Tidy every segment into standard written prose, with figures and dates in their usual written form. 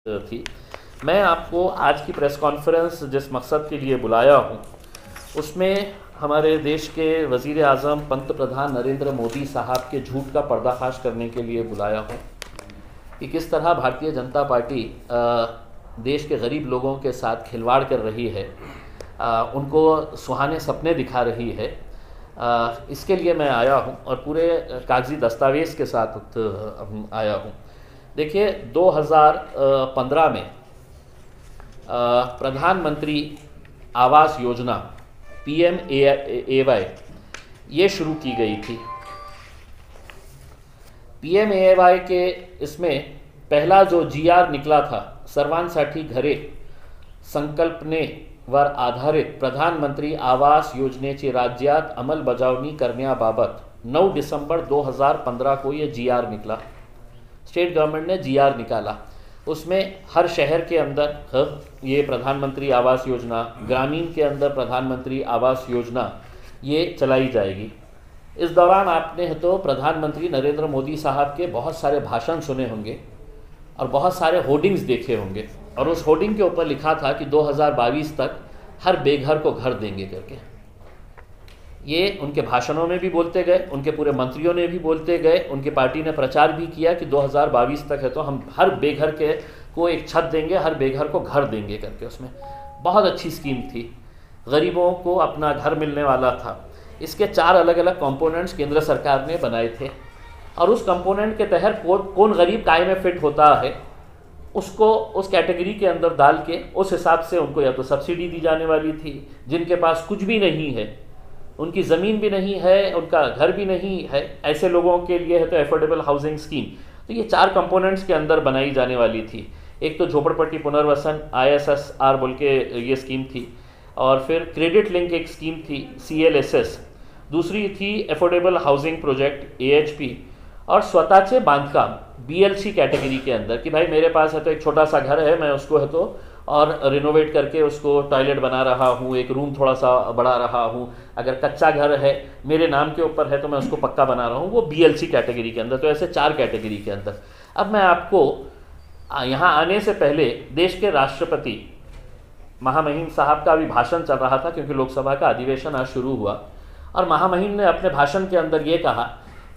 थी। मैं आपको आज की प्रेस कॉन्फ्रेंस जिस मकसद के लिए बुलाया हूँ उसमें हमारे देश के वज़ीर आज़म पंत प्रधान नरेंद्र मोदी साहब के झूठ का पर्दाफाश करने के लिए बुलाया हूँ कि किस तरह भारतीय जनता पार्टी देश के गरीब लोगों के साथ खिलवाड़ कर रही है, उनको सुहाने सपने दिखा रही है। इसके लिए मैं आया हूँ और पूरे कागजी दस्तावेज़ के साथ आया हूँ। देखिए 2015 में प्रधानमंत्री आवास योजना PMAY ये शुरू की गई थी। PMAY के इसमें पहला जो GR निकला था, सर्वांसाठी घरे संकल्पनेवर आधारित प्रधानमंत्री आवास योजनेची राज्यात अंमलबजावणी करण्याबाबत 9 डिसेंबर 2015 को ये GR निकला। स्टेट गवर्नमेंट ने GR निकाला। उसमें हर शहर के अंदर ये प्रधानमंत्री आवास योजना, ग्रामीण के अंदर प्रधानमंत्री आवास योजना ये चलाई जाएगी। इस दौरान आपने तो प्रधानमंत्री नरेंद्र मोदी साहब के बहुत सारे भाषण सुने होंगे और बहुत सारे होर्डिंग्स देखे होंगे, और उस होर्डिंग के ऊपर लिखा था कि 2022 तक हर बेघर को घर देंगे करके। ये उनके भाषणों में भी बोलते गए, उनके पूरे मंत्रियों ने भी बोलते गए, उनकी पार्टी ने प्रचार भी किया कि 2022 तक है तो हम हर बेघर के को एक छत देंगे, हर बेघर को घर देंगे करके। उसमें बहुत अच्छी स्कीम थी, गरीबों को अपना घर मिलने वाला था। इसके 4 अलग अलग कंपोनेंट्स केंद्र सरकार ने बनाए थे, और उस कंपोनेंट के तहत कौन गरीब काय में फिट होता है उसको उस कैटेगरी के अंदर डाल के उस हिसाब से उनको या तो सब्सिडी दी जाने वाली थी। जिनके पास कुछ भी नहीं है, उनकी ज़मीन भी नहीं है, उनका घर भी नहीं है, ऐसे लोगों के लिए है तो एफोर्डेबल हाउसिंग स्कीम। तो ये 4 कंपोनेंट्स के अंदर बनाई जाने वाली थी। एक तो झोपड़पट्टी पुनर्वसन ISSR बोल के ये स्कीम थी, और फिर क्रेडिट लिंक एक स्कीम थी CLSS, दूसरी थी एफोर्डेबल हाउसिंग प्रोजेक्ट AHP, और स्वतःचे बांधकाम BLC कैटेगरी के अंदर कि भाई मेरे पास है तो एक छोटा सा घर है, मैं उसको है तो और रिनोवेट करके उसको टॉयलेट बना रहा हूँ, एक रूम थोड़ा सा बढ़ा रहा हूँ। अगर कच्चा घर है मेरे नाम के ऊपर है तो मैं उसको पक्का बना रहा हूँ, वो BLC कैटेगरी के अंदर। तो ऐसे 4 कैटेगरी के अंदर। अब मैं आपको यहाँ आने से पहले देश के राष्ट्रपति महामहिम साहब का भी भाषण चल रहा था, क्योंकि लोकसभा का अधिवेशन आज शुरू हुआ, और महामहिम ने अपने भाषण के अंदर ये कहा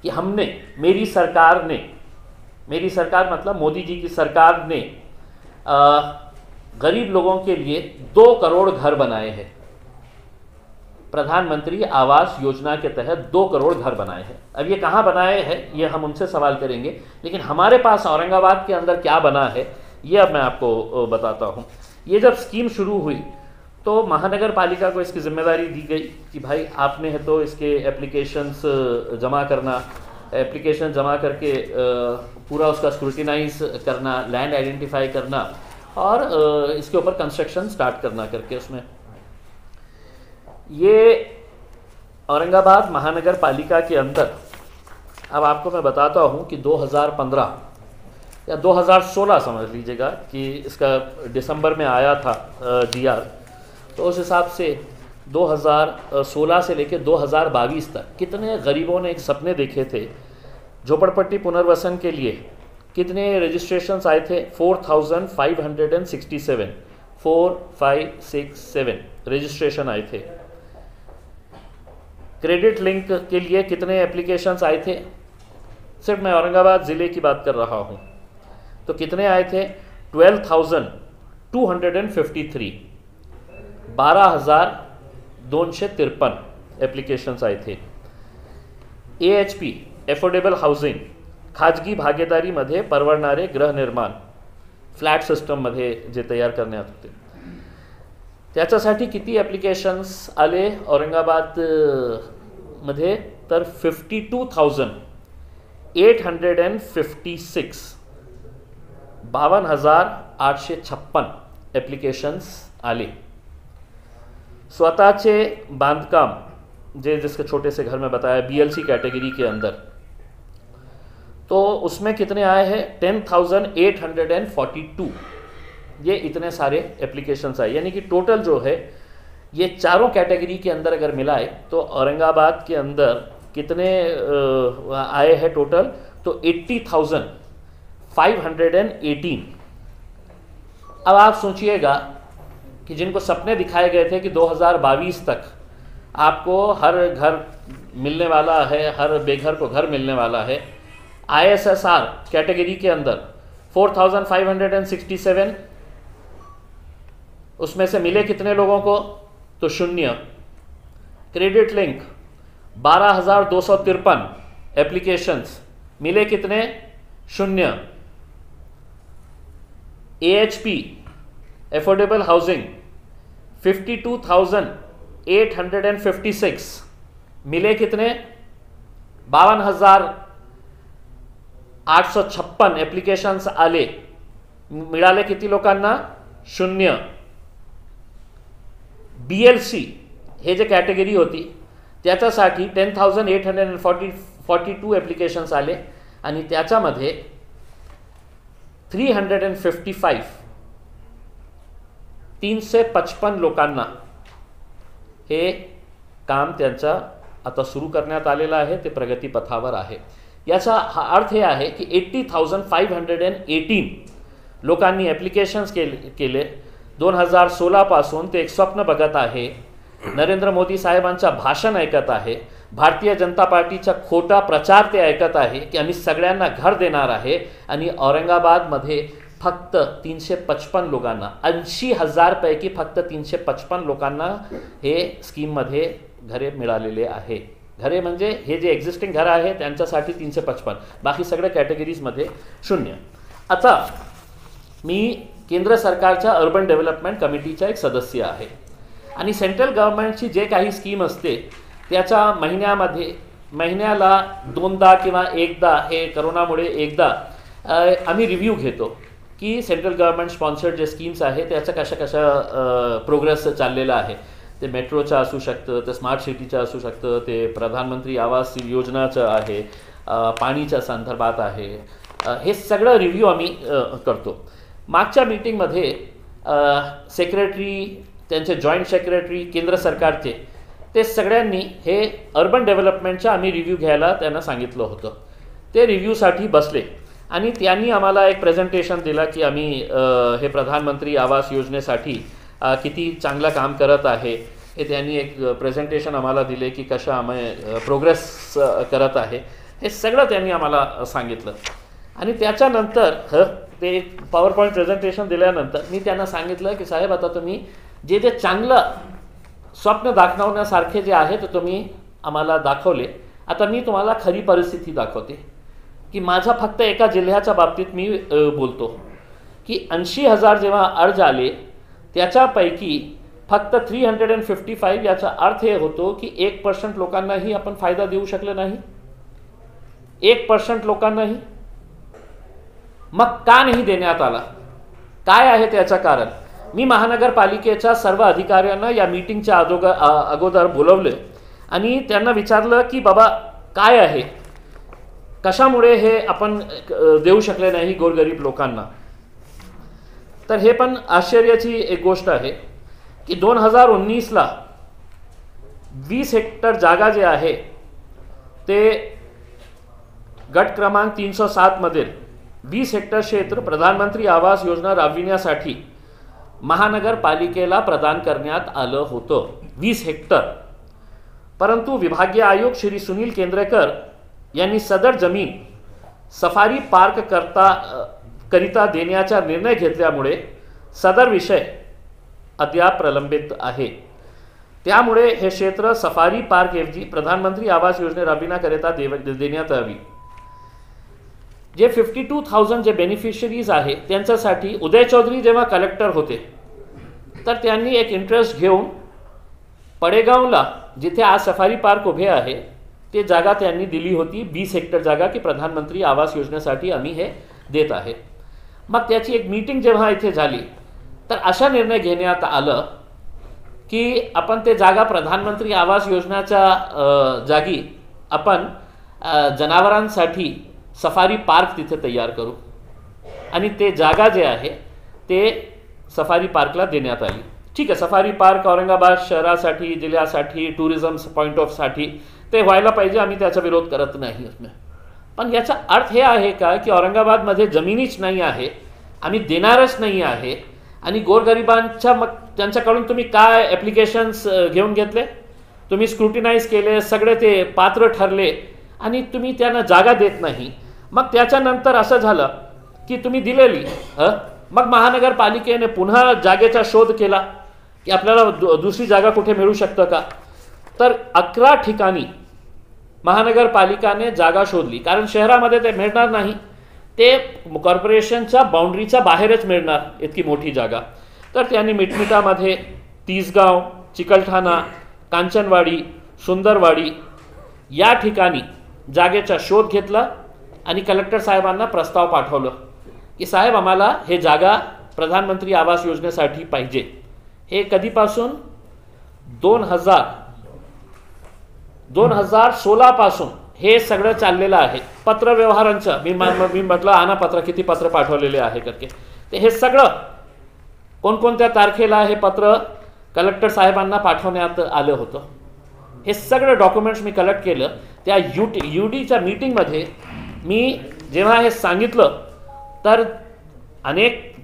कि मेरी सरकार मतलब मोदी जी की सरकार ने गरीब लोगों के लिए 2 करोड़ घर बनाए हैं। प्रधानमंत्री आवास योजना के तहत 2 करोड़ घर बनाए हैं। अब ये कहाँ बनाए हैं ये हम उनसे सवाल करेंगे, लेकिन हमारे पास औरंगाबाद के अंदर क्या बना है ये अब मैं आपको बताता हूँ। ये जब स्कीम शुरू हुई तो महानगर पालिका को इसकी जिम्मेदारी दी गई कि भाई आपने है तो इसके एप्लीकेशंस जमा करना, एप्लीकेशन जमा करके पूरा उसका स्क्रूटिनाइज करना, लैंड आइडेंटिफाई करना, और इसके ऊपर कंस्ट्रक्शन स्टार्ट करना करके। उसमें ये औरंगाबाद महानगर पालिका के अंदर अब आपको मैं बताता हूँ कि 2015 या 2016 समझ लीजिएगा कि इसका दिसंबर में आया था GR, तो उस हिसाब से 2016 से लेकर 2022 तक कितने गरीबों ने एक सपने देखे थे झोपड़पट्टी पुनर्वसन के लिए। कितने रजिस्ट्रेशंस आए थे? 4567 रजिस्ट्रेशन आए थे। क्रेडिट लिंक के लिए कितने एप्लीकेशंस आए थे? सिर्फ मैं औरंगाबाद ज़िले की बात कर रहा हूँ तो कितने आए थे? 12,253 12,253 एप्लीकेशंस आए थे। AHP एफोर्डेबल हाउसिंग, खाजगी भागीदारीमध्ये परवडणारे गृहनिर्माण, फ्लॅट सिस्टममध्ये जे तयार करण्यात होते, त्याच्यासाठी किती ॲप्लिकेशन्स आले औरंगाबाद मध्ये? तर 52,856 52,856 ॲप्लिकेशन्स आले। स्वतःचे बांधकाम जिसके छोटे से घर में बताया BLC कैटेगरी के अंदर, तो उसमें कितने आए हैं? 10,842। ये इतने सारे एप्लीकेशंस आए, यानी कि टोटल जो है ये चारों कैटेगरी के अंदर अगर मिलाए तो औरंगाबाद के अंदर कितने आए हैं टोटल? तो 80,518 अब आप सोचिएगा कि जिनको सपने दिखाए गए थे कि 2022 तक आपको हर घर मिलने वाला है, हर बेघर को घर मिलने वाला है, ISSR कैटेगरी के अंदर 4567, उसमें से मिले कितने लोगों को? तो 0। क्रेडिट लिंक 12,253 एप्लीकेशंस, मिले कितने? 0। AHP एफोर्डेबल हाउसिंग 52,856, मिले कितने? 52,856 एप्लिकेशन्स आले, मिळाले किती लोकांना? 0। BLC हे जे कॅटेगरी होती त्याच्यासाठी 10,842 एप्लिकेशन्स आले आणि त्याच्यामध्ये 355 लोकांना हे काम त्यांचा आता सुरू करण्यात आलेलं आहे, ते प्रगतीपथावर आहे। याचा हा अर्थ हे आहे की 80,518 लोकांनी ॲप्लिकेशन्स केले 2016 पासून। ते एक स्वप्न बघत आहे, नरेंद्र मोदी साहेबांचं भाषण ऐकत आहे, भारतीय जनता पार्टीचा खोटा प्रचार ते ऐकत आहे की आम्ही सगळ्यांना घर देणार आहे, आणि औरंगाबादमध्ये फक्त 355 लोकांना, 80,000 पैकी फक्त 355 लोकांना हे स्कीममध्ये घरे मिळालेले आहे। घरे म्हणजे हे जे एक्झिस्टिंग घर आहे त्यांच्यासाठी 355, बाकी सगळ्या कॅटेगरीजमध्ये 0। आता मी केंद्र सरकारच्या अर्बन डेव्हलपमेंट कमिटीचा एक सदस्य आहे, आणि सेंट्रल गव्हर्नमेंटची जे काही स्कीम असते त्याच्या महिन्याला 2दा किंवा 1दा, हे करोनामुळे 1दा आम्ही रिव्ह्यू घेतो की सेंट्रल गव्हर्नमेंट स्पॉन्सर्ड जे स्कीम्स आहे त्याचं कशा प्रोग्रेस चाललेलं आहे। ते मेट्रोचं असू शकतं, ते स्मार्ट सिटीचं असू शकतं, ते प्रधानमंत्री आवास योजनाचं आहे, पाणीच्या संदर्भात आहे, हे सगळं रिव्ह्यू आम्ही करतो। मागच्या मीटिंगमध्ये सेक्रेटरी, त्यांचे जॉईंट सेक्रेटरी केंद्र सरकारचे, ते सगळ्यांनी हे अर्बन डेव्हलपमेंटचा आम्ही रिव्ह्यू घ्यायला त्यांना सांगितलं होतं। ते रिव्ह्यूसाठी बसले आणि त्यांनी आम्हाला एक प्रेझेंटेशन दिला की आम्ही हे प्रधानमंत्री आवास योजनेसाठी किती चांगलं काम करत आहे, हे त्यांनी एक प्रेझेंटेशन आम्हाला दिले की कशा आम्ही प्रोग्रेस करत आहे, हे सगळं त्यांनी आम्हाला सांगितलं। आणि त्याच्यानंतर ते पॉवर पॉईंट प्रेझेंटेशन दिल्यानंतर मी त्यांना सांगितलं की साहेब, आता तुम्ही जे जे चांगलं स्वप्न दाखवण्यासारखे जे आहे ते तुम्ही आम्हाला दाखवले, आता मी तुम्हाला खरी परिस्थिती दाखवते की माझा फक्त एका जिल्ह्याच्या बाबतीत मी बोलतो की 80,000 जेव्हा अर्ज आले त्याच्यापैकी फक्त 355, याचा अर्थ हे होतो की 1% लोकांनाही आपण फायदा देऊ शकले नाही। 1% लोकांनाही। मग का नाही देण्यात आला? काय आहे त्याचं कारण? मी महानगरपालिकेच्या सर्व अधिकाऱ्यांना या मीटिंगच्या अगोदर बोलवले आणि त्यांना विचारलं की बाबा काय आहे, कशामुळे हे आपण देऊ शकले नाही गोरगरीब लोकांना? तर हे पण आश्चर्याची एक गोष्ट आहे की 2019ला 20 हेक्टर जागा जे आहे ते गट क्रमांक 307 मधील 20 हेक्टर क्षेत्र प्रधानमंत्री आवास योजना राबविण्यासाठी महानगरपालिकेला प्रदान करण्यात आलं होतं, 20 हेक्टर। परंतु विभागीय आयुक्त श्री सुनील केंद्रेकर यांनी सदर जमीन सफारी पार्क करिता देण्याचा निर्णय घेतल्यामुळे सदर विषय अद्याप प्रलंबित आहे। त्यामुळे हे क्षेत्र सफारी पार्क ऐवजी प्रधानमंत्री आवास योजना राबविण्याकरिता देण्यात यावी। जे 52,000 जे बेनिफिशरीज आहे त्यांच्यासाठी उदय चौधरी जेव्हा कलेक्टर होते तर त्यांनी एक इंटरेस्ट घेऊन पडेगावला, जिथे आज सफारी पार्क उभे आहे, ते जागा त्यांनी दिली होती, 20 हेक्टर जागा, की प्रधानमंत्री आवास योजनेसाठी आम्ही हे देत आहे। मग त्याची एक मीटिंग जेव्हा इथे झाली तर अशा निर्णय घेण्यात आलं की आपण ते जागा प्रधानमंत्री आवास योजनेच्या जागी आपण जनावरांसाठी सफारी पार्क तिथे तयार करू, आणि ते जागा जे आहे ते सफारी पार्कला देण्यात आली। ठीक आहे, सफारी पार्क औरंगाबाद शहरासाठी, जिल्ह्यासाठी, टुरिझम पॉईंट ऑफ साठी ते व्हायला पाहिजे, आम्ही त्याचा विरोध करत नाही। पण याचा अर्थ हे आहे का की औरंगाबादमध्ये जमिनीच नाही आहे, आम्ही देणारच नाही आहे, आणि गोरगरिबांच्या मग त्यांच्याकडून तुम्ही काय ॲप्लिकेशन्स घेऊन घेतले, तुम्ही स्क्रुटिनाइज केले, सगळे ते पात्र ठरले आणि तुम्ही त्यांना जागा देत नाही. मग त्याच्यानंतर असं झालं की तुम्ही दिलेली, मग महानगरपालिकेने पुन्हा जागेचा शोध केला की आपल्याला दुसरी जागा कुठे मिळू शकतं का. तर 11 ठिकाणी महानगरपालिकाने जागा शोधली, कारण शहरामध्ये ते मिळणार नाही, ते कॉर्पोरेशनच्या बाउंड्रीच्या बाहेरच मिळणार इतकी मोठी जागा. तर त्यांनी मिटमिटामध्ये तिसगाव, चिकलठाणा, कांचनवाडी, सुंदरवाडी या ठिकाणी जागेचा शोध घेतला आणि कलेक्टर साहेबांना प्रस्ताव पाठवलं की साहेब आम्हाला हे जागा प्रधानमंत्री आवास योजनेसाठी पाहिजे. हे कधीपासून 2016 पासून हे सगळं चाललेलं आहे. पत्रव्यवहारांचं मी म्हटलं आणा पत्र, किती पत्र पाठवलेले आहे करके. ते हे सगळं कोणकोणत्या तारखेला हे पत्र कलेक्टर साहेबांना पाठवण्यात आलं होतं. हे सगळं डॉक्युमेंट्स मी कलेक्ट केलं. त्या UDच्या मीटिंगमध्ये मी जेव्हा हे सांगितलं तर अनेक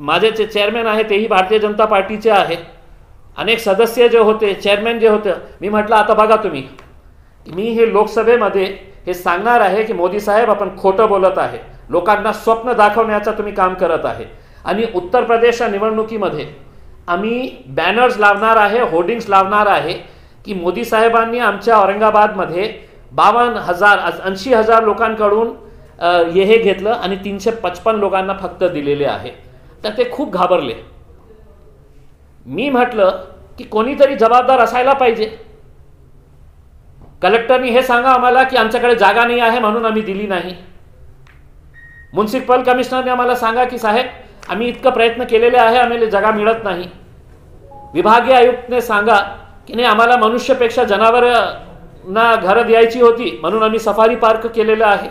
माझे जे चेअरमॅन आहे तेही भारतीय जनता पार्टीचे आहे, अनेक सदस्य जे होते, चेअरमॅन जे होते, मी म्हटलं आता बघा तुम्ही, मी हे लोकसभेमध्ये हे सांगणार आहे की मोदी साहेब आपण खोटं बोलत आहे, लोकांना स्वप्न दाखवण्याचं तुम्ही काम करत आहे. आणि उत्तर प्रदेशच्या निवडणुकीमध्ये आम्ही बॅनर्स लावणार आहे, होर्डिंग्स लावणार आहे की मोदी साहेबांनी आमच्या औरंगाबादमध्ये 80,000 लोकांकडून हे घेतलं आणि 355 लोकांना फक्त दिलेले आहे. तर ते खूप घाबरले. मी म्हटलं की कोणीतरी जबाबदार असायला पाहिजे. कलेक्टरनी हे सांगा आम्हाला की आमच्याकडे जागा नाही आहे म्हणून आम्ही दिली नाही. म्युन्सिपल कमिशनरने आम्हाला सांगा की साहेब आम्ही इतकं प्रयत्न केलेले आहे, आम्हाला जागा मिळत नाही. विभागीय आयुक्तने सांगा की नाही आम्हाला मनुष्यपेक्षा जनावरांना घरं द्यायची होती म्हणून आम्ही सफारी पार्क केलेलं आहे.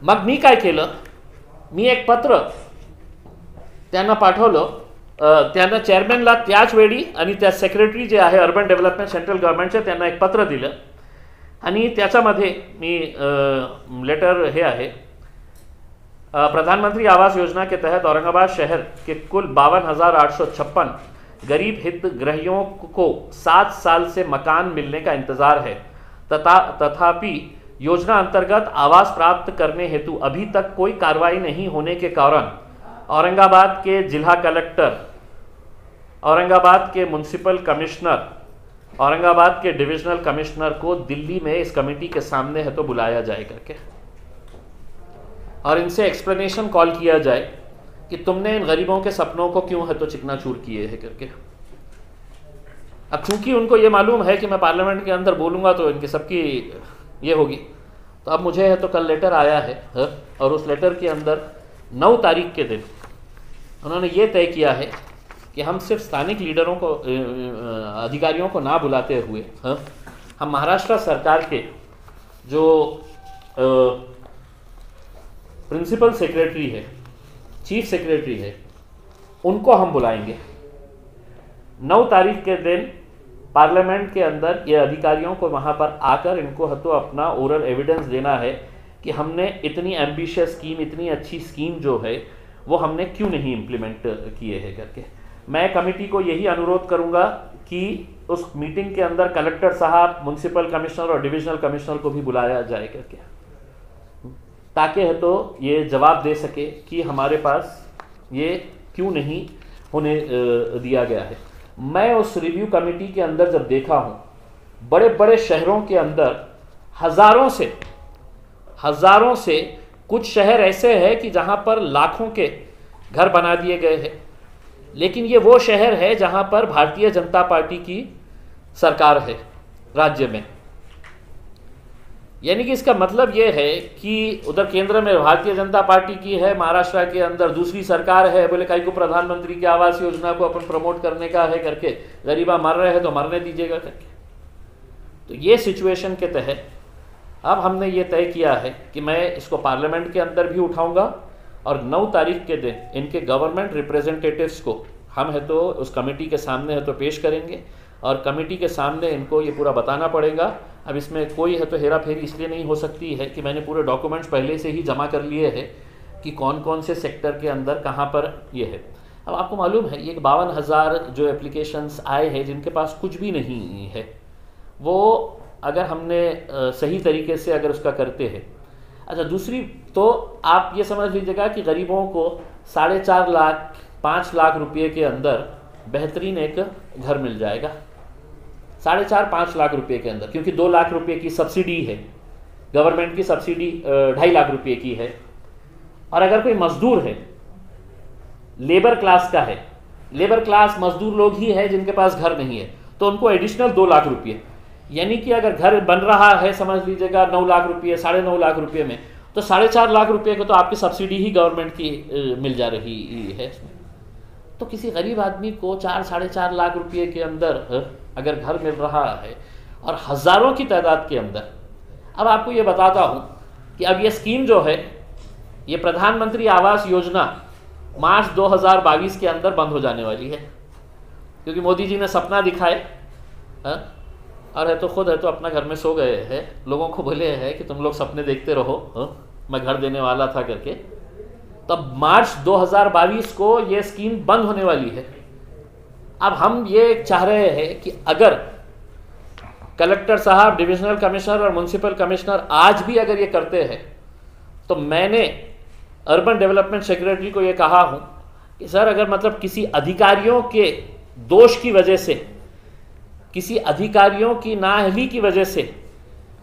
मग मी काय केलं, मी एक पत्र त्यांना पाठवलं, त्यांना चेअरमॅनला त्याच वेळी आणि त्या सेक्रेटरी जे आहे अर्बन डेव्हलपमेंट सेंट्रल गव्हर्नमेंटचे त्यांना एक पत्र दिलं आणि त्याच्यामध्ये मी लेटर हे आहे, प्रधानमंत्री आवास योजना के तहत औरंगाबाद शहर के कुल 52,856 गरीब हितग्राहियों को 7 साल से मकान मिलने का इंतजार है, तथापि योजना अंतर्गत आवास प्राप्त करने हेतु अभी तक कोई कार्रवाई नहीं होने के कारण औरंगाबाद के जिला कलेक्टर, औरंगाबाद के म्युनिसिपल कमिश्नर, औरंगाबाद के डिविजनल कमिश्नर को दिल्ली में इस कमेटी के सामने है तो बुलाया जाए करके और इनसे एक्सप्लेनेशन कॉल किया जाए कि तुमने इन गरीबों के सपनों को क्यों है तो चिकनाचूर किए हैं करके. अब चूंकि उनको ये मालूम है कि मैं पार्लियामेंट के अंदर बोलूँगा तो इनकी सबकी ये होगी, तो अब मुझे है तो कल लेटर आया है और उस लेटर के अंदर 9 तारीख के दिन उन्होंने ये तय किया है कि हम सिर्फ स्थानिक लीडरों को, अधिकारियों को ना बुलाते हुए हम महाराष्ट्र सरकार के जो प्रिंसिपल सेक्रेटरी है, चीफ सेक्रेटरी है, उनको हम बुलाएंगे. 9 तारीख के दिन पार्लियामेंट के अंदर ये अधिकारियों को वहाँ पर आकर इनको तो अपना ओरल एविडेंस देना है कि हमने इतनी एम्बिशियस स्कीम, इतनी अच्छी स्कीम जो है वो हमने क्यों नहीं इम्प्लीमेंट किए हैं करके. मैं कमेटी को यही अनुरोध करूँगा कि उस मीटिंग के अंदर कलेक्टर साहब, म्युनिसिपल कमिश्नर और डिविजनल कमिश्नर को भी बुलाया जाए करके, ताकि है तो ये जवाब दे सके कि हमारे पास ये क्यों नहीं होने दिया गया है. मैं उस रिव्यू कमेटी के अंदर जब देखा हूँ, बड़े बड़े शहरों के अंदर हज़ारों से कुछ शहर ऐसे हैं कि जहाँ पर लाखों के घर बना दिए गए हैं, लेकिन ये वो शहर है जहाँ पर भारतीय जनता पार्टी की सरकार है राज्य में. यानी कि इसका मतलब ये है कि उधर केंद्र में भारतीय जनता पार्टी की है, महाराष्ट्र के अंदर दूसरी सरकार है, बोले कहीं को प्रधानमंत्री की आवास योजना को अपन प्रमोट करने का है करके, गरीबा मर रहे हैं तो मरने दीजिएगा करके. तो ये सिचुएशन के तहत अब हमने ये तय किया है कि मैं इसको पार्लियामेंट के अंदर भी उठाऊंगा और 9 तारीख के दिन इनके गवर्नमेंट रिप्रेजेंटेटिव्स को हम है तो उस कमेटी के सामने है तो पेश करेंगे और कमेटी के सामने इनको ये पूरा बताना पड़ेगा. अब इसमें कोई है तो हेरा फेरी इसलिए नहीं हो सकती है कि मैंने पूरे डॉक्यूमेंट्स पहले से ही जमा कर लिए हैं कि कौन कौन से सेक्टर के अंदर कहाँ पर ये है। अब आपको मालूम है ये 52,000 जो एप्लीकेशंस आए हैं जिनके पास कुछ भी नहीं है, वो अगर हमने सही तरीके से अगर उसका करते हैं। अच्छा, दूसरी तो आप ये समझ लीजिएगा कि गरीबों को 4.5 लाख 5 लाख रुपये के अंदर बेहतरीन एक घर मिल जाएगा, 4.5-5 लाख रुपये के अंदर, क्योंकि 2 लाख रुपये की सब्सिडी है, गवर्नमेंट की सब्सिडी 2.5 लाख रुपये की है। और अगर कोई मजदूर है, लेबर क्लास का है, लेबर क्लास मजदूर लोग ही है जिनके पास घर नहीं है, तो उनको एडिशनल 2 लाख रुपये, यानी कि अगर घर बन रहा है समझ लीजिएगा 9 लाख रुपये 9.5 लाख रुपये में, तो 4.5 लाख रुपये को तो आपकी सब्सिडी ही गवर्नमेंट की मिल जा रही है इसमें। तो किसी गरीब आदमी को 4-4.5 लाख रुपये के अंदर अगर घर मिल रहा है और हज़ारों की तादाद के अंदर। अब आपको ये बताता हूँ कि अब ये स्कीम जो है, ये प्रधानमंत्री आवास योजना मार्च 2022 के अंदर बंद हो जाने वाली है, क्योंकि मोदी जी ने सपना दिखाए और है तो खुद है तो अपना घर में सो गए हैं, लोगों को बोले हैं कि तुम लोग सपने देखते रहो, मैं घर देने वाला था करके। तब मार्च 2022 को ये स्कीम बंद होने वाली है। अब हम ये चाह रहे हैं कि अगर कलेक्टर साहब, डिविजनल कमिश्नर और म्युनिसिपल कमिश्नर आज भी अगर ये करते हैं, तो मैंने अर्बन डेवलपमेंट सेक्रेटरी को ये कहा हूं कि सर अगर मतलब किसी अधिकारियों के दोष की वजह से, किसी अधिकारियों की नाअहली की वजह से,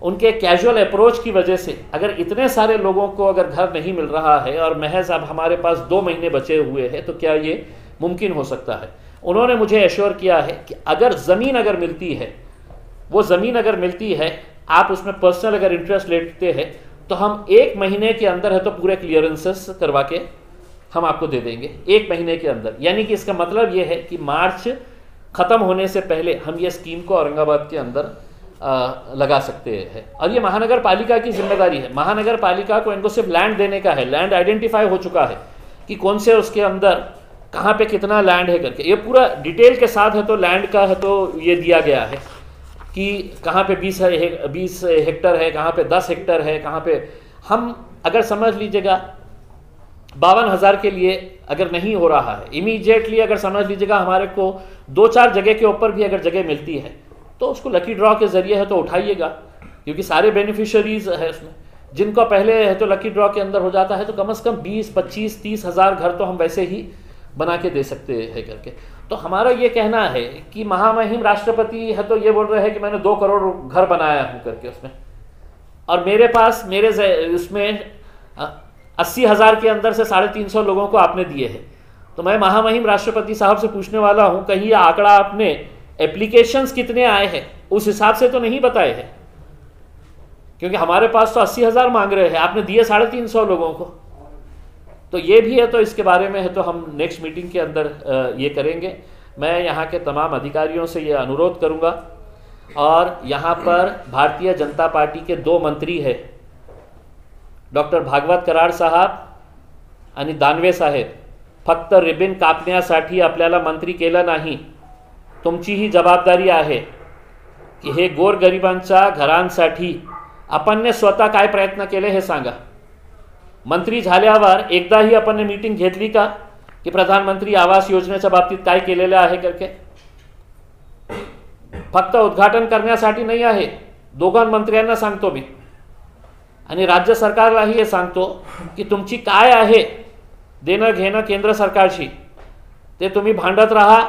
उनके कैजुअल अप्रोच की वजह से अगर इतने सारे लोगों को अगर घर नहीं मिल रहा है और महज अब हमारे पास 2 महीने बचे हुए हैं, तो क्या ये मुमकिन हो सकता है। उन्होंने मुझे एश्योर किया है कि अगर ज़मीन अगर मिलती है, वो ज़मीन अगर मिलती है, आप उसमें पर्सनल अगर इंटरेस्ट लेते हैं, तो हम 1 महीने के अंदर है तो पूरे क्लियरेंसेस करवा के हम आपको दे देंगे 1 महीने के अंदर। यानी कि इसका मतलब ये है कि मार्च ख़त्म होने से पहले हम ये स्कीम को औरंगाबाद के अंदर लगा सकते हैं। और ये महानगर पालिका की जिम्मेदारी है। महानगर पालिका को इनको सिर्फ लैंड देने का है। लैंड आइडेंटिफाई हो चुका है कि कौन से उसके अंदर कहाँ पे कितना लैंड है करके, ये पूरा डिटेल के साथ है तो लैंड का है तो ये दिया गया है कि कहाँ पे 20 हेक्टर है, कहाँ पे 10 हेक्टर है, कहाँ पे हम अगर समझ लीजिएगा 52,000 के लिए अगर नहीं हो रहा है इमीडिएटली, अगर समझ लीजिएगा हमारे को 2-4 जगह के ऊपर भी अगर जगह मिलती है तो उसको लकी ड्रॉ के जरिए है तो उठाइएगा, क्योंकि सारे बेनिफिशियरीज है उसमें। जिनको पहले है तो लकी ड्रॉ के अंदर हो जाता है तो कम से कम 20, 25, 30 हज़ार घर तो हम वैसे ही बना के दे सकते हैं करके। तो हमारा ये कहना है कि महामहिम राष्ट्रपति है तो ये बोल रहे हैं कि मैंने 2 करोड़ घर बनाया हूँ करके उसमें, और मेरे पास मेरे उसमें 80,000 के अंदर से 350 लोगों को आपने दिए हैं। तो मैं महामहिम राष्ट्रपति साहब से पूछने वाला हूँ, कहीं ये आंकड़ा आपने एप्लीकेशंस कितने आए हैं उस हिसाब से तो नहीं बताए हैं, क्योंकि हमारे पास तो 80,000 मांग रहे हैं, आपने दिए 350 लोगों को। तो ये भी है, तो इसके बारे में है तो हम नेक्स्ट मीटिंग के अंदर ये करेंगे। मैं यहाँ के तमाम अधिकारियों से ये अनुरोध करूँगा, और यहाँ पर भारतीय जनता पार्टी के 2 मंत्री हैं, डॉक्टर भागवत कराड साहब आणि दानवे साहेब, फक्त रिबीन कापण्यासाठी आपल्याला मंत्री केलं नाही, तुमची ही जबाबदारी आहे की हे गोरगरिबांच्या घरांसाठी आपण स्वतः काय प्रयत्न केले हे सांगा। मंत्री झाल्यावर एकदाही आपण मीटिंग घेतली का की प्रधानमंत्री आवास योजनेच्या बाबतीत काय केलेले आहे करके? फक्त उद्घाटन करण्यासाठी नाही आहे, 2 मंत्र्यांना सांगतो मी आणि राज्य सरकारलाही हे सांगतो की तुमची काय आहे देणं घेणं केंद्र सरकारशी, ते तुम्ही भांडत राहा,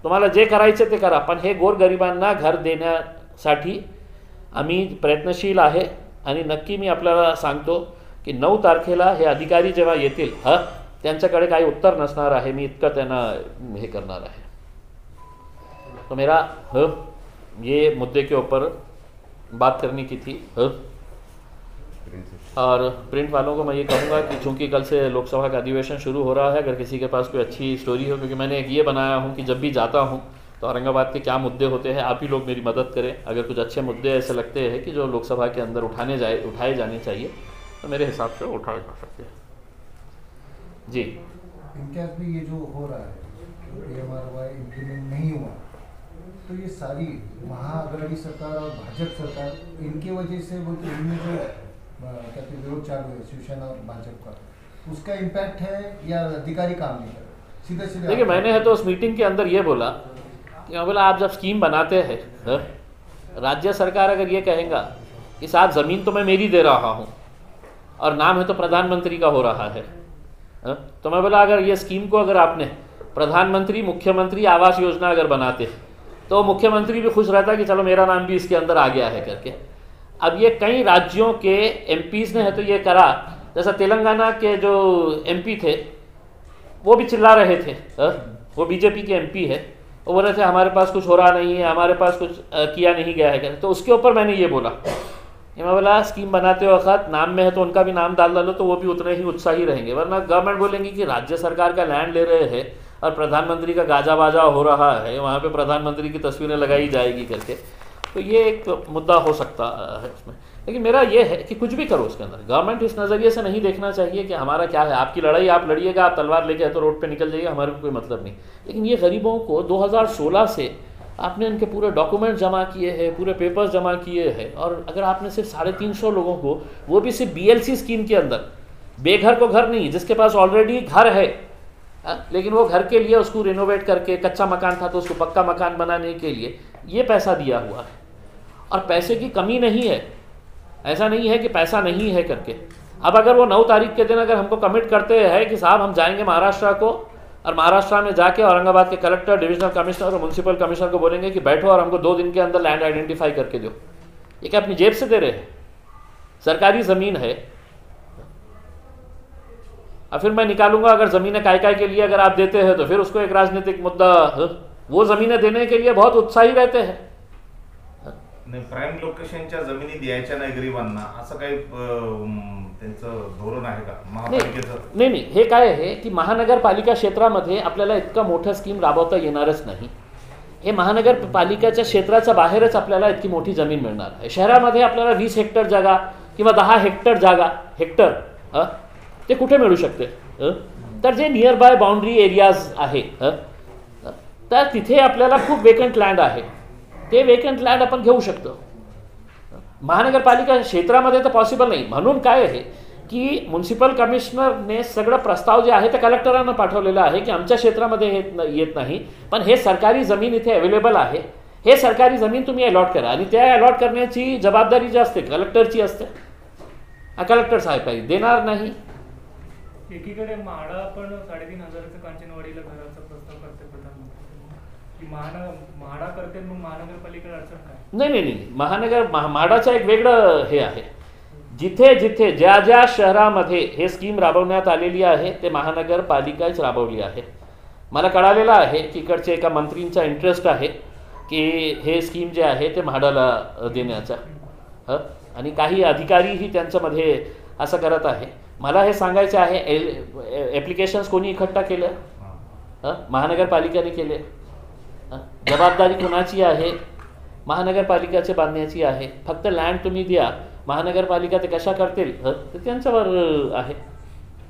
तुम्हाला जे करायचे ते करा, पण हे गोरगरिबांना घर देण्यासाठी आम्ही प्रयत्नशील आहे। आणि नक्की मी आपल्याला सांगतो की 9 तारखेला हे अधिकारी जेव्हा येतील त्यांच्याकडे काही उत्तर नसणार आहे, मी इतकं त्यांना हे करणार आहे। तो मेरा ये मुद्दे के ऊपर बात करने की थी। और प्रिंट वालों को मैं ये कहूँगा कि चूँकि कल से लोकसभा का अधिवेशन शुरू हो रहा है, अगर किसी के पास कोई अच्छी स्टोरी हो, क्योंकि मैंने एक ये बनाया हूँ कि जब भी जाता हूँ तो औरंगाबाद के क्या मुद्दे होते हैं, आप ही लोग मेरी मदद करें। अगर कुछ अच्छे मुद्दे ऐसे लगते हैं कि जो लोकसभा के अंदर उठाए जाने चाहिए, तो मेरे हिसाब से उठाए जा सकते हैं। जी, इनके भी ये जो हो रहा है PMRY इम्प्लीमेंट नहीं हुआ, तो ये सारी महाआघाड़ी सरकार और भाजपा सरकार, इनकी वजह से वो इनमें जो कहते विरोध चालू है शिवसेना और भाजपा का, उसका इम्पैक्ट है या अधिकारी काम नहीं कर रहे? सीधे सीधे देखिए, मैंने है तो उस मीटिंग के अंदर ये बोला कि बोला आप जब स्कीम बनाते हैं, राज्य सरकार अगर ये कहेगा कि साहब ज़मीन तो मैं मेरी दे रहा हूँ और नाम है तो प्रधानमंत्री का हो रहा है, तो मैं बोला अगर ये स्कीम को अगर आपने प्रधानमंत्री मुख्यमंत्री आवास योजना अगर बनाते तो मुख्यमंत्री भी खुश रहता कि चलो मेरा नाम भी इसके अंदर आ गया है करके। अब ये कई राज्यों के एमपीज़ ने है तो ये करा, जैसा तेलंगाना के जो एमपी थे वो भी चिल्ला रहे थे, वो बीजेपी के एमपी है, वो बोल रहे थे हमारे पास कुछ हो रहा नहीं है, हमारे पास कुछ किया नहीं गया है। तो उसके ऊपर मैंने ये बोला, मैं बोला स्कीम बनाते वक्त नाम में है तो उनका भी नाम डाल डालो तो वो भी उतने ही उत्साही रहेंगे, वरना गवर्नमेंट बोलेंगी कि राज्य सरकार का लैंड ले रहे हैं और प्रधानमंत्री का गाजा बाजा हो रहा है, वहाँ पे प्रधानमंत्री की तस्वीरें लगाई जाएगी करके। तो ये एक मुद्दा हो सकता है उसमें। लेकिन मेरा ये है कि कुछ भी करो उसके अंदर गवर्नमेंट इस नज़रिए से नहीं देखना चाहिए कि हमारा क्या है, आपकी लड़ाई आप लड़िएगा, आप तलवार लेके तो रोड पे निकल जाइए, हमारे को कोई मतलब नहीं। लेकिन ये गरीबों को 2016 से आपने इनके पूरे डॉक्यूमेंट जमा किए हैं, पूरे पेपर्स जमा किए हैं, और अगर आपने सिर्फ 350 लोगों को, वो भी सिर्फ BLC स्कीम के अंदर, बेघर को घर नहीं, जिसके पास ऑलरेडी घर है लेकिन वो घर के लिए उसको रिनोवेट करके, कच्चा मकान था तो उसको पक्का मकान बनाने के लिए ये पैसा दिया हुआ है। और पैसे की कमी नहीं है, ऐसा नहीं है कि पैसा नहीं है करके। अब अगर वो 9 तारीख के दिन अगर हमको कमिट करते हैं कि साहब हम जाएंगे महाराष्ट्र को, और महाराष्ट्र में जाके औरंगाबाद के कलेक्टर, डिविजनल कमिश्नर और म्यूनसिपल कमिश्नर को बोलेंगे कि बैठो और हमको 2 दिन के अंदर लैंड आइडेंटिफाई करके दो, ये क्या अपनी जेब से दे रहे हैं? सरकारी ज़मीन है। और फिर मैं निकालूंगा अगर ज़मीनें काय के लिए अगर आप देते हैं तो फिर उसको एक राजनीतिक मुद्दा, वो ज़मीनें देने के लिए बहुत उत्साही रहते हैं। नाही, प्राईम लोकेशनच्या जमिनी द्यायच्या नाही गरिबांना, असं काही त्यांचं धोरण आहे का महापालिकेचं? नाही, हे काय आहे की महानगरपालिका क्षेत्रामध्ये आपल्याला इतकं मोठं स्कीम राबवता येणारच नाही। हे महानगरपालिकेच्या क्षेत्राच्या बाहेरच आपल्याला इतकी मोठी जमीन मिळणार आहे। शहरामध्ये आपल्याला 20 हेक्टर जागा किंवा 10 हेक्टर जागा, हेक्टर ते कुठे मिळू शकते? तर जे नियर बाय बाउंड्री एरियाज आहे तर तिथे आपल्याला खूप वेकंट लँड आहे, ते वेकंट लँड आपण घेऊ शकतो। महानगरपालिका क्षेत्रामध्ये तर पॉसिबल नाही। म्हणून काय आहे की म्युन्सिपल कमिशनरने सगळं प्रस्ताव जे आहे ते कलेक्टरांना पाठवलेलं आहे की आमच्या क्षेत्रामध्ये येत नाही, पण हे सरकारी जमीन इथे अवेलेबल आहे, हे सरकारी जमीन तुम्ही अलॉट करा, आणि त्या अलॉट करण्याची जबाबदारी जी असते कलेक्टरची असते। कलेक्टर साहेब काही देणार नाही। एकीकडे म्हाडा पण 3,500 कांचनवाडीला घराचा प्रस्ताव करते प्रधानमंत्री, म्हाडा करते, मग महानगरपालिकेला अडचण काय? नाही, म्हाडाचं एक वेगळं हे आहे। जिथे जिथे ज्या ज्या शहरामध्ये हे स्कीम राबवण्यात आलेली आहे ते महानगरपालिकाच राबवली आहे। मला कळालेलं आहे की इकडचे एका मंत्रींचा इंटरेस्ट आहे की हे स्कीम जे आहे ते म्हाडाला देण्याचा, आणि काही अधिकारीही त्यांच्यामध्ये असं करत आहे। मला हे सांगायचं आहे ॲप्लिकेशन्स कोणी इकट्ठा केले? महानगरपालिकेने केले। जबाबदारी कोणाची आहे? महानगरपालिकाचे बांधण्याची आहे। फक्त लँड तुम्ही द्या, महानगरपालिका ते कशा करतील ते त्यांच्यावर आहे।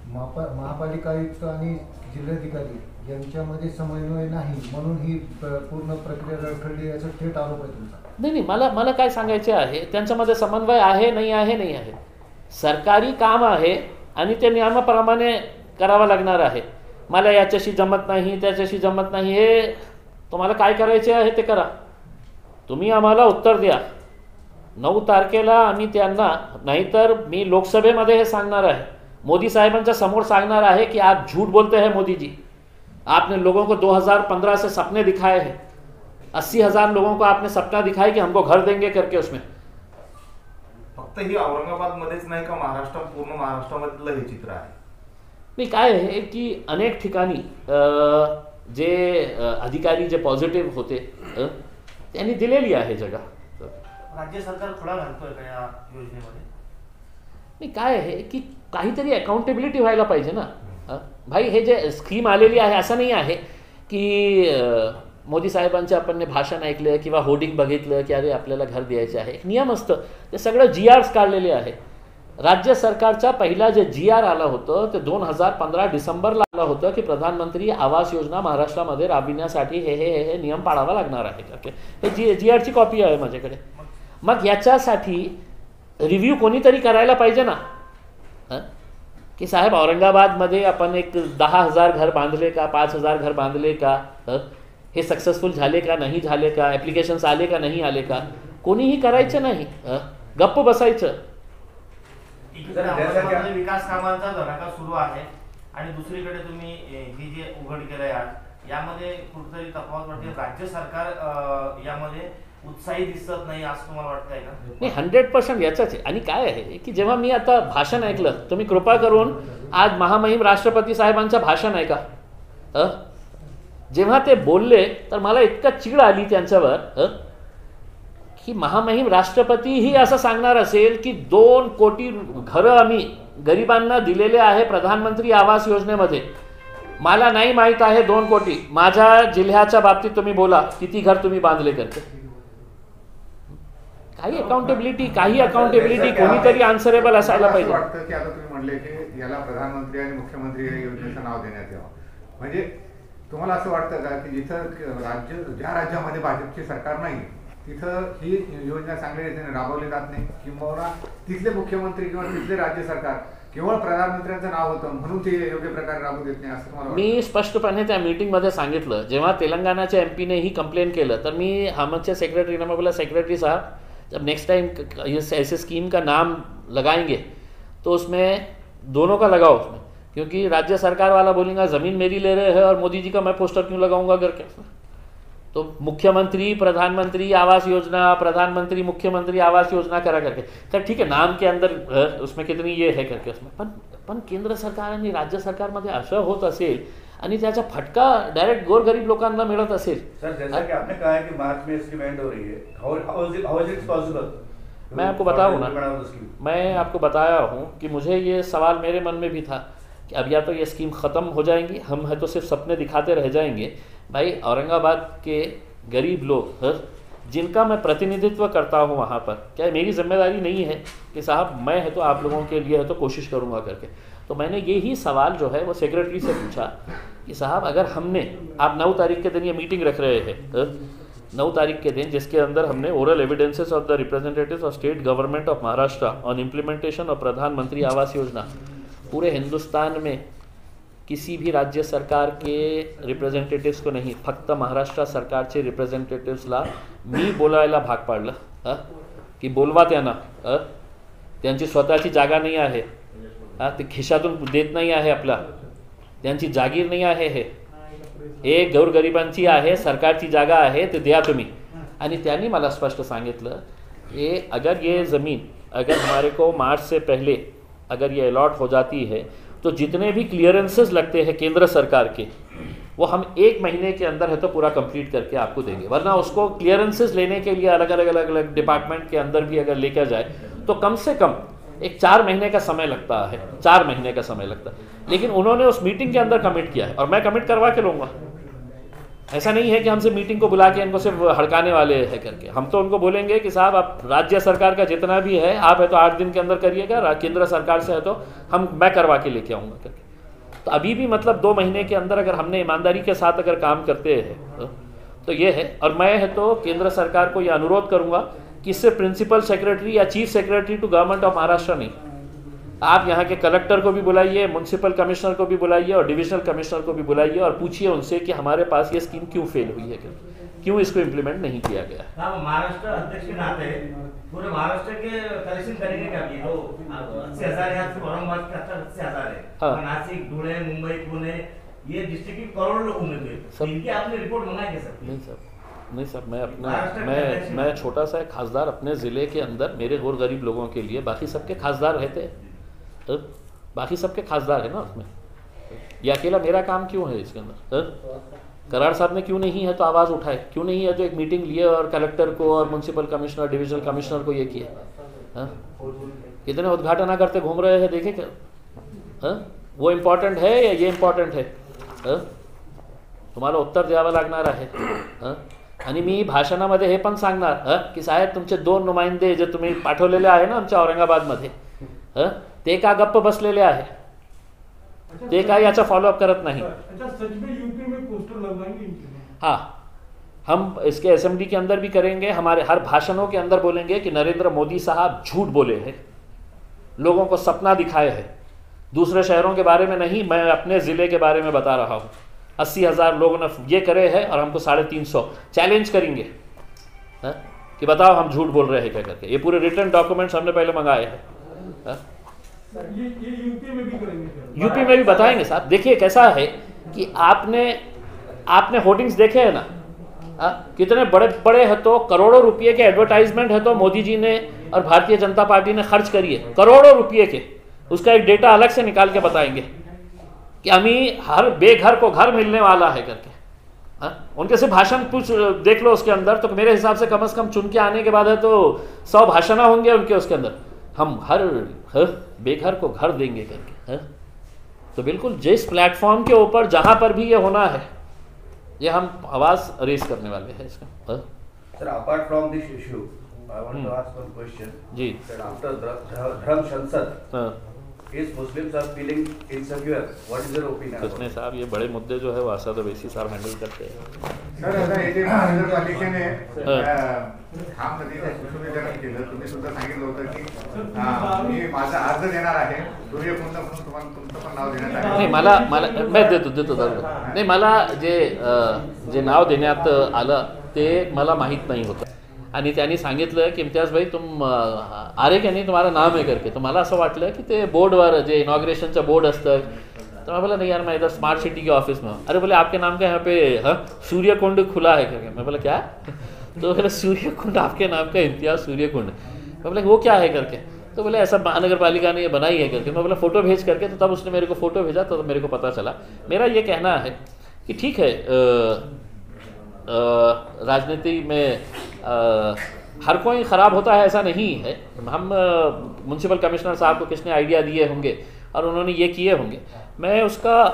महापालिका आयुक्त आणि जिल्हाधिकारी यांच्यामध्ये समन्वय नाही म्हणून ही पूर्ण प्रक्रिया रखडली याचा थेट आरोप आहे तुमचा? नाही, मला काय सांगायचे आहे, त्यांच्यामध्ये समन्वय आहे नाही आहे। सरकारी काम आहे आणि ते नियमाप्रमाणे करावं लागणार आहे। मला याच्याशी जमत नाही, त्याच्याशी जमत नाही, हे तुम्हाला काय करायचे आहे ते करा, तुम्ही आम्हाला उत्तर द्या। 9 तारखेला आम्ही त्यांना, नाहीतर मी लोकसभेमध्ये हे सांगणार आहे, मोदी साहेबांच्या समोर सांगणार आहे कि आप झूठ बोलते हैं मोदी जी, आपने लोगों को 2015 से सपने दिखाए हैं, 80,000 लोगों को आपने सपना दिखाया कि हमको घर देंगे करके। उसमें फक्त ही औरंगाबाद मध्येच नाही का, महाराष्ट्र, पूर्ण महाराष्ट्रामधलं हे चित्र आहे? नाही, काय आहे की अनेक ठिकाणी जे अधिकारी जे पॉझिटिव्ह होते त्यांनी दिलेली आहे जगा। राज्य सरकार खुळा घालतोय का या योजनेमध्ये? नाही, काय आहे की काहीतरी अकाउंटेबिलिटी व्हायला पाहिजे ना भाई। हे जे स्कीम आलेली आहे असं नाही आहे की मोदी साहेबांचे आपण भाषण ऐकलं किंवा होर्डिंग बघितलं की अरे आपल्याला घर द्यायचे आहे। एक नियम असतं, ते सगळं GRs काढलेले आहे। राज्य सरकारचा पहिला जे GR आला होतं ते 2015 डिसेंबरला आलं होतं की प्रधानमंत्री आवास योजना महाराष्ट्रामध्ये राबविण्यासाठी हे नियम पाळावा लागणार आहे। हे GRची कॉपी आहे माझ्याकडे। मग याच्यासाठी रिव्ह्यू कोणीतरी करायला पाहिजे ना, की साहेब औरंगाबादमध्ये आपण एक 10,000 घर बांधले का, 5,000 घर बांधले का, हे सक्सेसफुल झाले का नाही झाले का, ॲप्लिकेशन्स आले का नाही आले का, कोणीही करायचं नाही, गप्प बसायचं. एकीकडे विकास कामांचा धडाका सुरू आहे आणि दुसरीकडे तुम्ही हे जे उघड केलंय आज यामध्ये कुठेतरी तफावत वाटते. राज्य सरकार यामध्ये उत्साही दिसत नाही असं तुम्हाला वाटतंय का? नाही, 100% याचाच आहे. आणि काय आहे की जेव्हा मी आता भाषण ऐकलं, तुम्ही कृपा करून आज महामहिम राष्ट्रपती साहेबांचं भाषण ऐका. जेव्हा ते बोलले तर मला इतका चीड आली त्यांच्यावर की महामहिम राष्ट्रपतीही असं सांगणार असेल की 2 कोटी घरं आम्ही गरिबांना दिलेले आहे प्रधानमंत्री आवास योजनेमध्ये. मला नाही माहीत आहे 2 कोटी. माझ्या जिल्ह्याच्या बाबतीत तुम्ही बोला किती घर तुम्ही बांधले करते. काही अकाउंटेबिलिटी कोणीतरी आन्सरेबल असायला पाहिजे. वाटतं की आता तुम्ही म्हणले की याला प्रधानमंत्री आणि मुख्यमंत्री या योजनेचं नाव देण्यात यावं. म्हणजे तुम्हाला असं वाटतं का की जिथं ज्या राज्यामध्ये भाजपची सरकार नाही तिथं ही योजना चांगल्या रीतीने राबवली जात नाही, किंवा तिथले मुख्यमंत्री किंवा तिथले राज्य सरकार केवळ प्रधानमंत्र्यांचं नाव होतं म्हणून ते योग्य प्रकारे राबवू देत नाही असं तुम्हाला? मी स्पष्टपणे त्या मीटिंगमध्ये सांगितलं. जेव्हा तेलंगानाच्या MP ने ही कंप्लेन केलं तर मी हमचे सेक्रेटरी ने बोला सेक्रेटरी साहब जब नेक्स्ट टाइम ऐसे स्कीम का नाम लगाएंगे तो उसमें दोनों का लगाओ उसमें, क्योंकि राज्य सरकार वाला बोलेगा ज़मीन मेरी ले रहे हैं और मोदी जी का मैं पोस्टर क्यों लगाऊंगा करके. तो मुख्यमंत्री प्रधानमंत्री आवास योजना, प्रधानमंत्री मुख्यमंत्री आवास योजना करा करके, तर ठीक है नाम के अंदर उसमें कितनी ये है करके उसमें, पण केंद्र सरकार आणि राज्य सरकारमध्ये असं होत असेल आणि त्याचा फटका डायरेक्ट गोरगरीब लोकांना मिळत असेल. सर जैसा कि आपने कहा है कि मार्च में इसकी इवेंट हो रही है, हाउ इज इट पॉसिबल? मैं आपको बताऊं ना, मैं आपको बताया हूं कि मुझे ये सवाल मेरे मन में भी था कि अब या तो ये स्कीम ख़त्म हो जाएंगी, हम है तो सिर्फ सपने दिखाते रह जाएंगे. भाई औरंगाबाद के गरीब लोग जिनका मैं प्रतिनिधित्व करता हूँ वहाँ पर, क्या मेरी जिम्मेदारी नहीं है कि साहब मैं है तो आप लोगों के लिए है तो कोशिश करूँगा करके. तो मैंने यही सवाल जो है वो सेक्रेटरी से पूछा कि साहब अगर हमने, आप 9 तारीख के दिन ये मीटिंग रख रहे हैं, 9 तारीख के दिन जिसके अंदर हमने oral evidences of the representatives of state government of Maharashtra on implementation of प्रधानमंत्री आवास योजना, पूरे हिंदुस्तान में किसी भी राज्य सरकार के रिप्रेझेंटेटिव्स को नाही, फक्त महाराष्ट्र सरकारचे रिप्रेझेंटेटिव्सला मी बोलायला भाग पाडलं की बोलवा त्यांना, त्यांची स्वतःची जागा नाही आहे, ते खिशातून देत नाही आहे आपला, त्यांची जागीर नाही आहे, हे गोरगरिबांची आहे, सरकारची जागा आहे, ते द्या तुम्ही. आणि त्यांनी मला स्पष्ट सांगितलं कि अगर ये ज़मीन अगर हमारे को मार्च से पहले अगर ये अलॉट हो जाती है तो जितने भी क्लियरेंसेस लगते हैं केंद्र सरकार के वो हम 1 महीने के अंदर है तो पूरा कंप्लीट करके आपको देंगे. वरना उसको क्लियरेंसेस लेने के लिए अलग अलग डिपार्टमेंट के अंदर भी अगर लेकर जाए तो कम से कम एक 4 महीने का समय लगता है, 4 महीने का समय लगता है. लेकिन उन्होंने उस मीटिंग के अंदर कमिट किया है और मैं कमिट करवा के लूँगा. ऐसा नहीं है कि हमसे मीटिंग को बुला के इनको सिर्फ हड़काने वाले हैं करके. हम तो उनको बोलेंगे कि साहब आप राज्य सरकार का जितना भी है आप है तो 8 दिन के अंदर करिएगा, केंद्र सरकार से है तो मैं करवा के लेके आऊँगा करके. तो अभी भी मतलब 2 महीने के अंदर अगर हमने ईमानदारी के साथ अगर काम करते हैं तो ये है. और मैं है तो केंद्र सरकार को ये अनुरोध करूँगा कि सिर्फ प्रिंसिपल सेक्रेटरी या chief secretary to government of Maharashtra नहीं, आप यहाँ के कलेक्टर को भी बुलाइए, म्यूनसिपल कमिश्नर को भी बुलाइए और डिविजनल कमिश्नर को भी बुलाइए और पूछिए उनसे कि हमारे पास ये स्कीम क्यों फेल हुई है, क्यों इसको इम्प्लीमेंट नहीं किया गया. महाराष्ट्र अध्यक्ष के नाते पूरे महाराष्ट्र के कलेक्शन करेंगे क्या? अभी तो 80,000 है, औरंगाबाद के 80,000 है, हाँ. नासिक, धुले, मुंबई, पुणे, ये डिस्ट्रिक्ट के करोड़ों लोग होंगे. इनकी आपने रिपोर्ट मंगाई क्या सर? नहीं सर, मैं छोटा सा खासदार अपने ज़िले के अंदर मेरे गरीब लोगों के लिए, बाकी सबके खासदार रहते हैं, तो बाकी सबके खासदार है ना उसमें. ये अकेला मेरा काम क्यों है इसके अंदर? कराड़ साहब ने क्यों नहीं है तो आवाज़ उठाए, क्यों नहीं है तो एक मीटिंग लिए और कलेक्टर को और म्यूनसिपल कमिश्नर, डिविजनल कमिश्नर को ये किए. कितने उद्घाटन करते घूम रहे हैं, देखे क्या? वो इम्पॉर्टंट है या ये इम्पॉर्टंट है? तुम्हाला उत्तर द्यावं लागणार आहे. आणि मी भाषणामध्ये हे पण सांगणार की साहेब तुमचे 2 नुमाइंदे जे तुम्ही पाठवलेले आहे ना आमच्या औरंगाबादमध्ये, ते का गप्प बसलेले आहे, ते काय याचा फॉलोअप करत नाही. हाँ, हम इसके असेंबली के अंदर भी करेंगे, हमारे हर भाषणों के अंदर बोलेंगे कि नरेंद्र मोदी साहब झूठ बोले हैं, लोगों को सपना दिखाए हैं, दूसरे शहरों के बारे में नहीं, मैं अपने ज़िले के बारे में बता रहा हूँ। 80,000 लोगों ने ये करे हैं और हमको 350 चैलेंज करेंगे कि बताओ हम झूठ बोल रहे हैं क्या करके। ये पूरे रिटर्न डॉक्यूमेंट्स हमने पहले मंगाए हैं। ये यूपी में भी करेंगे, यूपी में भी बताएंगे साहब। देखिए कैसा है कि आपने होर्डिंग्स देखे हैं ना, कितने बड़े बड़े है, तो करोड़ों रुपये के एडवर्टाइजमेंट है तो मोदी जी ने और भारतीय जनता पार्टी ने खर्च करी है, करोड़ों रुपये के। उसका एक डेटा अलग से निकाल के बताएंगे कि हमें हर बेघर को घर मिलने वाला है करके। उनके सिर्फ भाषण कुछ देख लो उसके अंदर, तो मेरे हिसाब से कम चुन के आने के बाद है तो 100 भाषण होंगे उनके उसके अंदर, हम हर बेघर को घर देंगे करके। तो बिल्कुल जिस प्लेटफॉर्म के ऊपर जहां पर भी ये होना है, ये हम आवाज रेस करने वाले हैं इसका। Sir, apart from this issue, I want to ask one question. G That after Dhram Sansad, is Muslims are feeling insecure. What is your opinion? Krishna साहब, ये बड़े मुद्दे जो है वो असद ओवैसी साहब हँडल करते हैं। सर आता येथे महानगरपालिकेने ठाम नदीचं सुशोभीकरण केलं. तुम्ही सुद्धा सांगितलं होतं की मी माझा अर्ज देणार आहे, सूर्यकुंड म्हणून तुम्हाला तुमचं पण नाव देण्यात आलं. नाही, मला मैं देतो नाही, मला जे नाव देण्यात आलं ते मला माहीत नाही होतं आणि त्यांनी सांगितलं की इम्तियाज भाई तुम आ रहे क्या नहीं, तुम्हारा नाम है करके. तो मला असं वाटलं की ते बोर्डवर जे इनॉग्रेशनचं बोर्ड असतं, तो मैं बोला नहीं यार मैं इधर स्मार्ट सिटी के ऑफिस में हूँ. अरे बोले आपके नाम का यहाँ पे सूर्यकुंड खुला है करके. मैं बोला क्या? तो बोले सूर्यकुंड आपके नाम का, इम्तियाज सूर्यकुंड. मैं बोला वो क्या है करके. तो बोले ऐसा महानगर पालिका ने ये बनाई है करके. मैं बोला फ़ोटो भेज करके. तो तब उसने मेरे को फ़ोटो भेजा, तो मेरे को पता चला. मेरा ये कहना है कि ठीक है, राजनीति में हर कोई ख़राब होता है ऐसा नहीं है. हम म्यूनसिपल कमिश्नर साहब को किसने आइडिया दिए होंगे और उन्होंने ये किए होंगे, मैं उसका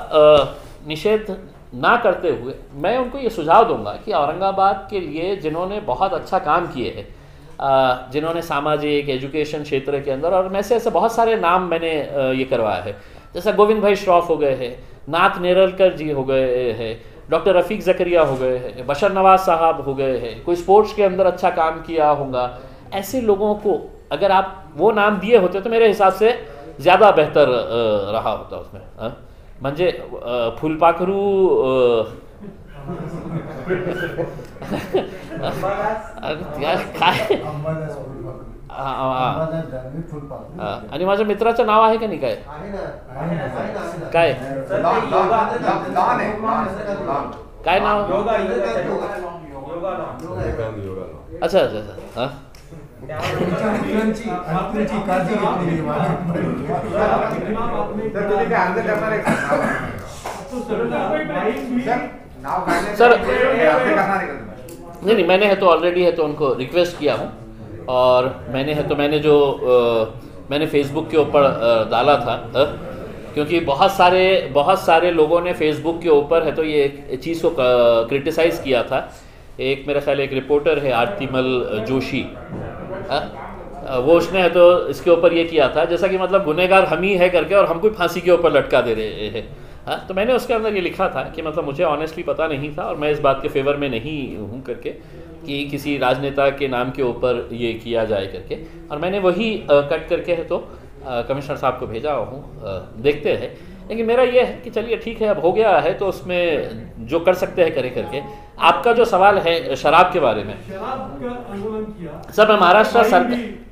निषेध ना करते हुए मैं उनको ये सुझाव दूंगा कि औरंगाबाद के लिए जिन्होंने बहुत अच्छा काम किए हैं, जिन्होंने सामाजिक एजुकेशन क्षेत्र के अंदर, और मैं से ऐसे बहुत सारे नाम मैंने ये करवाया है, जैसा गोविंद भाई श्रॉफ हो गए हैं, नाथ नेरलकर जी हो गए हैं, डॉक्टर रफ़ीक ज़करिया हो गए हैं, बशर नवाज साहब हो गए हैं, कोई स्पोर्ट्स के अंदर अच्छा काम किया होगा. ऐसे लोगों को अगर आप वो नाम दिए होते तो मेरे हिसाब से ज़्यादा बेहतर रहा होता उसमें. म्हणजे फुलपाखरू काय आणि माझ्या मित्राचं नाव आहे का नाही काय काय काय नाव? अच्छा अच्छा अच्छा. हां सर नहीं, मैंने है तो ऑलरेडी है तो उनको रिक्वेस्ट किया हूँ, और मैंने फेसबुक के ऊपर डाला था, क्योंकि बहुत सारे लोगों ने फेसबुक के ऊपर है तो ये चीज़ को क्रिटिसाइज़ किया था. एक मेरा ख्याल एक रिपोर्टर है आरतीमल जोशी, वो उसने है तो इसके ऊपर ये किया था जैसा कि मतलब गुनहगार हम ही है करके और हमको फांसी के ऊपर लटका दे रहे हैं. तो मैंने उसके अंदर ये लिखा था कि मतलब मुझे ऑनेस्टली पता नहीं था और मैं इस बात के फेवर में नहीं हूँ करके कि किसी राजनेता के नाम के ऊपर ये किया जाए करके, और मैंने वही कट करके है तो कमिश्नर साहब को भेजा हूँ, देखते हैं. लेकिन मेरा ये है कि चलिए ठीक है, अब हो गया है तो उसमें जो कर सकते हैं करें करके. आपका जो सवाल है शराब के बारे में, सर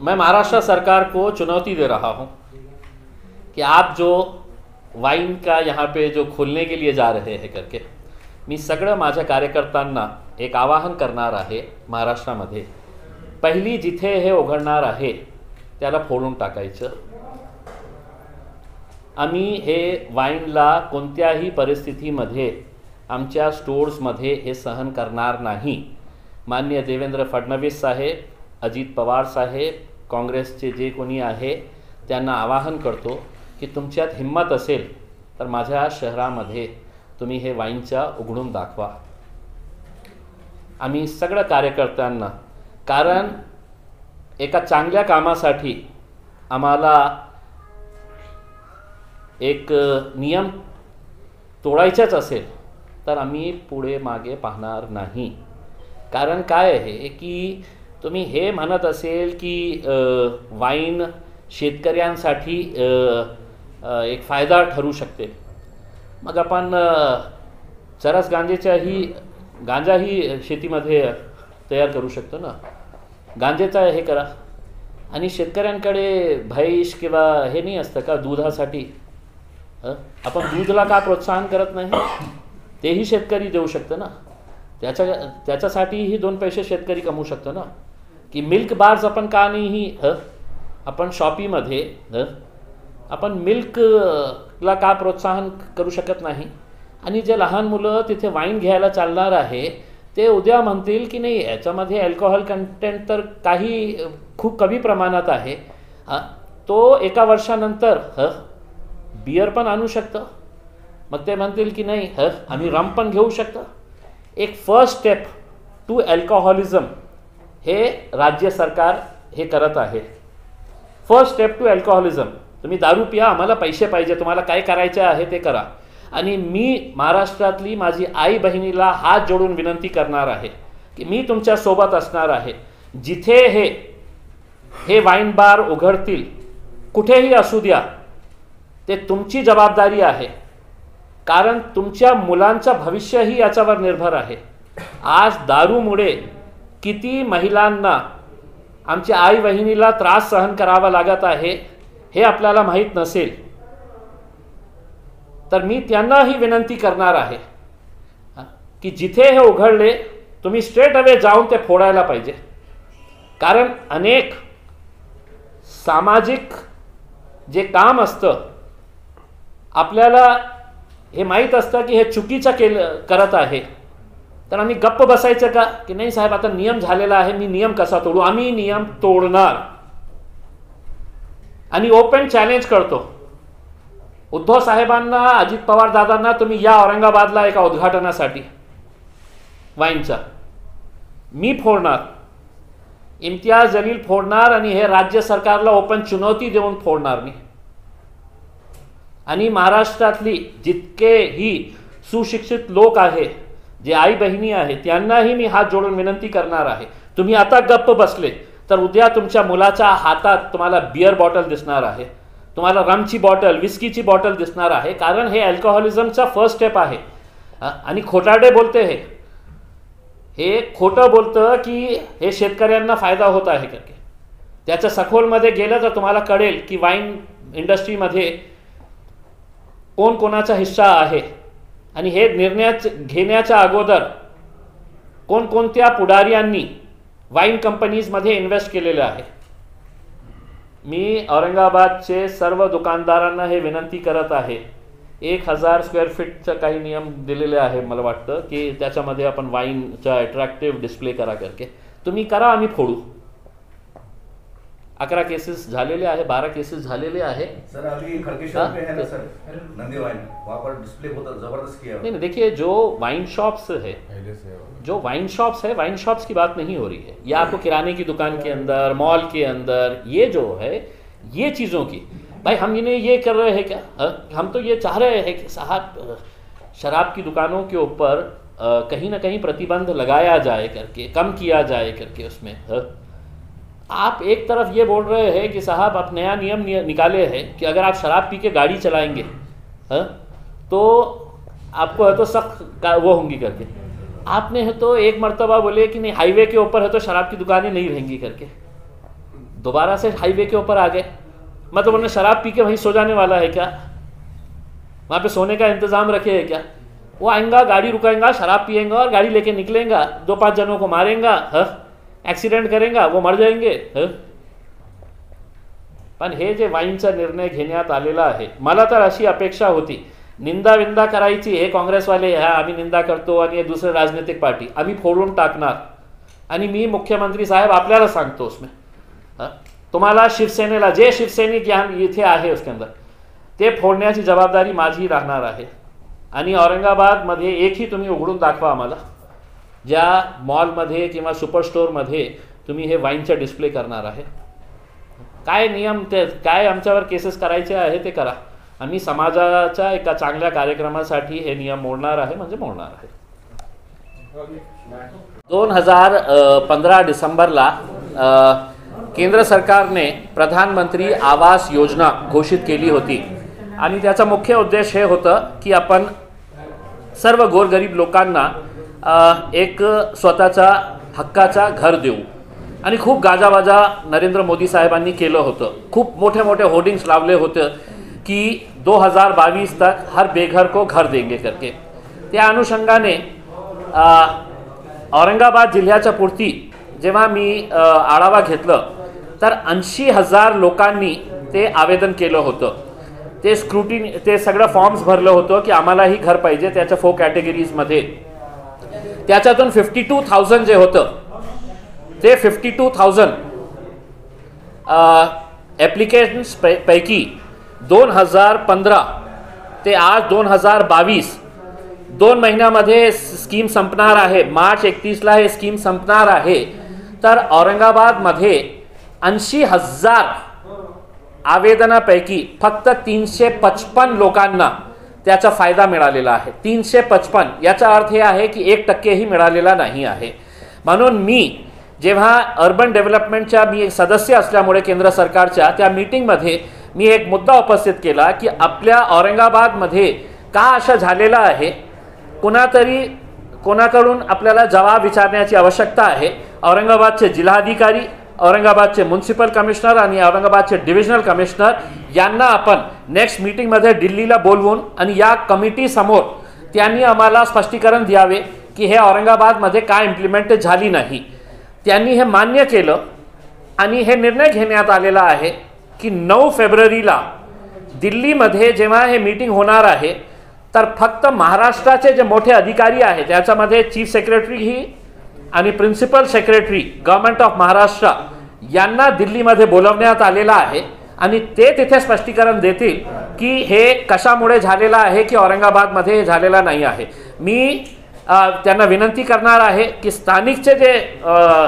मैं महाराष्ट्र सरकार को चुनौती दे रहा हूँ कि आप जो वाईन का यहाँ पे जो खोलने के लिए जा रहे हैं करके, मी सगळं माझ्या कार्यकर्त्यांना एक आवाहन करणार आहे, महाराष्ट्रामध्ये पहिली जिथे हे उघडणार आहे त्याला फोडून टाकायचं. आम्ही हे वाईनला कोणत्याही परिस्थितीमध्ये आमच्या स्टोर्समध्ये हे सहन करणार नाही. माननीय देवेंद्र फडणवीस साहेब, अजित पवार साहेब, काँग्रेसचे जे कोणी आहे त्यांना आवाहन करतो की तुमच्यात हिम्मत असेल तर माझ्या शहरामध्ये तुम्ही हे वाईनच्या उघडून दाखवा. आम्ही सगळ्या कार्यकर्त्यांना, कारण एका चांगल्या कामासाठी आम्हाला एक नियम तोडायचाच असेल तर आम्ही पुढे मागे पाहणार नाही. कारण काय आहे की तुम्ही हे म्हणत असेल की वाईन शेतकऱ्यांसाठी एक फायदा ठरू शकते. मग आपण चरस गांजाही शेतीमध्ये तयार करू शकतो ना. गांजेचा हे करा. आणि शेतकऱ्यांकडे म्हैस किंवा हे नाही असतं का दुधासाठी, आपण दूधला का प्रोत्साहन करत नाही? तेही शेतकरी देऊ शकतं ना. त्याच्यासाठीही 2 पैसे शेतकरी कमवू शकतो ना. की मिल्क बार्स आपण का नाही आपण शॉपीमध्ये आपण मिल्कला का प्रोत्साहन करू शकत नाही? आणि जे लहान मुलं तिथे वाईन घ्यायला चालणार आहे ते उद्या म्हणतील की नाही याच्यामध्ये अल्कोहोल कंटेंट तर काही खूप कमी प्रमाणात आहे, तो एका वर्षानंतर बियर पण आणू शकतं. मग ते म्हणतील की नाही आम्ही रम पण घेऊ शकतो. एक फर्स्ट स्टेप टू अल्कोहोलिझम हे राज्य सरकार हे करत आहे. First step to alcoholism. तुम्ही दारू पिया, आम्हाला पैसे पाहिजे, तुम्हाला काय करायचे आहे ते करा. आणि मी महाराष्ट्रातली माझी आई बहिणीला हात जोडून विनंती करणार आहे की मी तुमच्या सोबत असणार आहे. जिथे हे वाईन बार उघडतील कुठेही असू द्या, ते तुमची जबाबदारी आहे. कारण तुमच्या मुलांचं भविष्यही याच्यावर निर्भर आहे. आज दारूमुळे किती महिलांना, आमच्या आई बहिणीला त्रास सहन करावा लागत आहे हे आपल्याला माहीत नसेल. तर मी त्यांनाही विनंती करणार आहे की जिथे हे उघडले तुम्ही स्ट्रेट अवे जाऊन ते फोडायला पाहिजे. कारण अनेक सामाजिक जे काम असतं आपल्याला हे माहीत असतं की हे चुकीचं करत आहे, तर आम्ही गप्प बसायचं का की नाही साहेब आता नियम झालेला आहे, मी नियम कसा तोडू? आम्ही नियम तोडणार. आणि ओपन चॅलेंज करतो उद्धव साहेबांना, अजित पवार दादांना, तुम्ही या औरंगाबादला एका उद्घाटनासाठी वाईनचा. मी फोडणार, इम्तियाज जलील फोडणार आणि हे राज्य सरकारला ओपन चुनौती देऊन फोडणार मी. आणि महाराष्ट्रातली जितकेही सुशिक्षित लोक आहे, जे आई बहिणी आहे, त्यांनाही मी हात जोडून विनंती करणार आहे, तुम्ही आता गप्प बसले तर उद्या तुमच्या मुलाच्या हातात तुम्हाला बियर बॉटल दिसणार आहे, तुम्हाला रमची बॉटल, विस्कीची बॉटल दिसणार आहे. कारण हे अल्कोहोलिझमचा फर्स्ट स्टेप आहे. आणि खोटारडे बोलते हे खोटं बोलतं की हे शेतकऱ्यांना फायदा होत आहे करके. त्याच्या सखोलमध्ये गेलं तर तुम्हाला कळेल की वाईन इंडस्ट्रीमध्ये कोण कोणाचा हिस्सा आहे. आणि हे निर्णय घेण्याच्या अगोदर कोणकोणत्या पुढाऱ्यांनी वाईन कंपनीजमध्ये इन्व्हेस्ट केलेले आहे. मी औरंगाबादचे सर्व दुकानदारांना हे विनंती करत आहे, 1000 स्क्वेअर फीटचं काही नियम दिलेले आहे मला वाटतं की त्याच्यामध्ये आपण वाईनचा अट्रॅक्टिव्ह डिस्प्ले करा करके. तुम्ही करा, आम्ही फोडू. 11 केसेस झालेले आहे, 12 केसेस झालेले आहे. सर अभी खड़गेश्वर में है ना सर नंदी वाइन, वहाँ पर डिस्प्ले बहुत जबरदस्त किया. नहीं देखिए जो वाइन शॉप्स है, जो वाइन शॉप्स है, वाइन शॉप्स की बात नहीं हो रही है. या आपको किराने की दुकान के अंदर, मॉल के अंदर, ये जो है ये चीज़ों की, भाई हम इन्हें ये कर रहे हैं क्या? हम तो ये चाह रहे हैं कि साहब शराब की दुकानों के ऊपर कहीं ना कहीं प्रतिबंध लगाया जाए करके, कम किया जाए करके उसमें. आप एक तरफ ये बोल रहे हैं कि साहब आप नया नियम निकाले हैं कि अगर आप शराब पी के गाड़ी चलाएंगे तो आपको है तो सख्त वो होंगी करके. आपने है तो एक मर्तबा बोले कि नहीं हाईवे के ऊपर है तो शराब की दुकानें नहीं रहेंगी करके, दोबारा से हाईवे के ऊपर आ गए. मतलब उन्होंने शराब पी के वहीं सो जाने वाला है क्या? वहाँ पे सोने का इंतज़ाम रखे है क्या? वो आएगा, गाड़ी रुकाएगा, शराब पिएगा और गाड़ी लेके निकलेगा, 2-5 जनों को मारेगा, ॲक्सिडेंट करेगा, वो मर जाएंगे. पण हे जे वाईनचा निर्णय घेण्यात आलेला आहे, मला तर अशी अपेक्षा होती, निंदा करायची, हे काँग्रेसवाले ह्या आम्ही निंदा करतो आणि हे दुसरे राजनीतिक पार्टी आम्ही फोडून टाकणार. आणि मी मुख्यमंत्री साहेब आपल्याला सांगतो उसमें तुम्हाला शिवसेनेला जे शिवसैनिक इथे आहे उसके अंदर ते फोडण्याची जबाबदारी माझी राहणार आहे. आणि औरंगाबादमध्ये एकही तुम्ही उघडून दाखवा आम्हाला ज्या मॉलमध्ये किंवा सुपर स्टोअरमध्ये तुम्ही हे वाईनचा डिस्प्ले करणार आहे. काय नियम ते काय आमच्यावर केसेस करायचे आहे ते करा. आम्ही समाजाच्या एका चांगल्या कार्यक्रमासाठी हे नियम मोडणार आहे म्हणजे मोडणार आहे. 2015 डिसेंबरला केंद्र सरकारने प्रधानमंत्री आवास योजना घोषित केली होती. आणि त्याचा मुख्य उद्देश हे होतं की आपण सर्व गोरगरीब लोकांना एक स्वतःचा हक्काचा घर देऊ. आणि खूप गाजावाजा नरेंद्र मोदी साहेबांनी केलं होतं. खूप मोठे मोठे होर्डिंग्स लावले होते की 2022 तक हर बेघर को घर देंगे करके. त्या अनुषंगाने औरंगाबाद जिल्ह्याच्या पुरती जेव्हा मी आढावा घेतलं तर 80,000 लोकांनी ते आवेदन केलं होतं. ते स्क्रुटिनी ते सगळं फॉर्म्स भरलं होतं की आम्हालाही घर पाहिजे त्याच्या 4 कॅटेगरीजमध्ये. त्याच्यातून 52,000 जे होतं ते 52,000 ॲप्लिकेशन्स पैकी 2015 ते आज 2022 2 महिन्यामध्ये स्कीम संपणार आहे. मार्च 31ला हे स्कीम संपणार आहे. तर औरंगाबादमध्ये 80,000 आवेदनापैकी फक्त 355 लोकांना त्याचा फायदा मिळालेला आहे. 355. याचा अर्थ हे आहे की 1%ही मिळालेला नाही आहे. म्हणून मी जेव्हा अर्बन डेव्हलपमेंटच्या मी एक सदस्य असल्यामुळे केंद्र सरकारच्या त्या मीटिंगमध्ये मी एक मुद्दा उपस्थित केला की आपल्या औरंगाबादमध्ये का असं झालेलं आहे. कोणाकडून आपल्याला जबाब विचारण्याची आवश्यकता आहे. औरंगाबादचे जिल्हाधिकारी, औरंगाबादचे म्युन्सिपल कमिशनर आणि औरंगाबादचे डिव्हिजनल कमिशनर यांना आपण नेक्स्ट मीटिंगमध्ये दिल्लीला बोलवून आणि या कमिटी समोर त्यांनी आम्हाला स्पष्टीकरण द्यावे की हे औरंगाबादमध्ये काय इम्प्लिमेंट झाली नाही. त्यांनी हे मान्य केलं आणि हे निर्णय घेण्यात आलेला आहे की 9 फेब्रुवारीला दिल्लीमध्ये जेव्हा हे मीटिंग होणार आहे तर फक्त महाराष्ट्राचे जे मोठे अधिकारी आहेत त्याच्यामध्ये चीफ सेक्रेटरी ही आणि principal secretary government of Maharashtra यांना दिल्लीमध्ये बोलवण्यात आलेलं आहे आणि ते तिथे स्पष्टीकरण देतील की हे कशामुळे झालेलं आहे की औरंगाबादमध्ये हे झालेलं नाही आहे. मी त्यांना विनंती करणार आहे की स्थानिकचे जे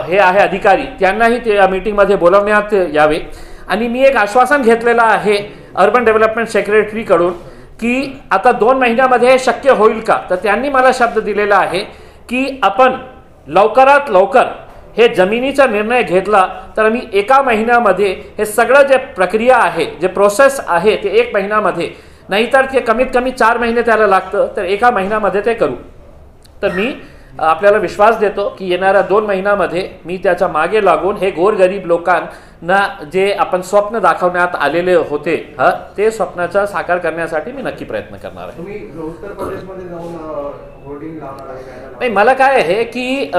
हे आहे अधिकारी त्यांनाही त्या मीटिंगमध्ये बोलवण्यात यावे. आणि मी एक आश्वासन घेतलेलं आहे अर्बन डेव्हलपमेंट सेक्रेटरीकडून की आता 2 महिन्यामध्ये हे शक्य होईल का. तर त्यांनी मला शब्द दिलेला आहे की आपण लवकरात लवकर हे जमिनीचा निर्णय घेतला तर आम्ही 1 महिन्यामध्ये हे सगळं जे प्रक्रिया आहे जे प्रोसेस आहे ते 1 महिन्यामध्ये, नाहीतर ते कमीत कमी 4 महिने त्याला लागतं, तर 1 महिन्यामध्ये ते करू. तर मी आपल्याला विश्वास देतो की येणाऱ्या 2 महिन्यामध्ये मी त्याच्या मागे लागून हे गोरगरीब लोकांना जे आपण स्वप्न दाखवण्यात आलेले होते ते स्वप्नाचा साकार करण्यासाठी मी नक्की प्रयत्न करणार आहे. तुम्ही उत्तर प्रदेशमध्ये जाऊन होर्डिंग लावणार आहे? नाही, मला काय आहे की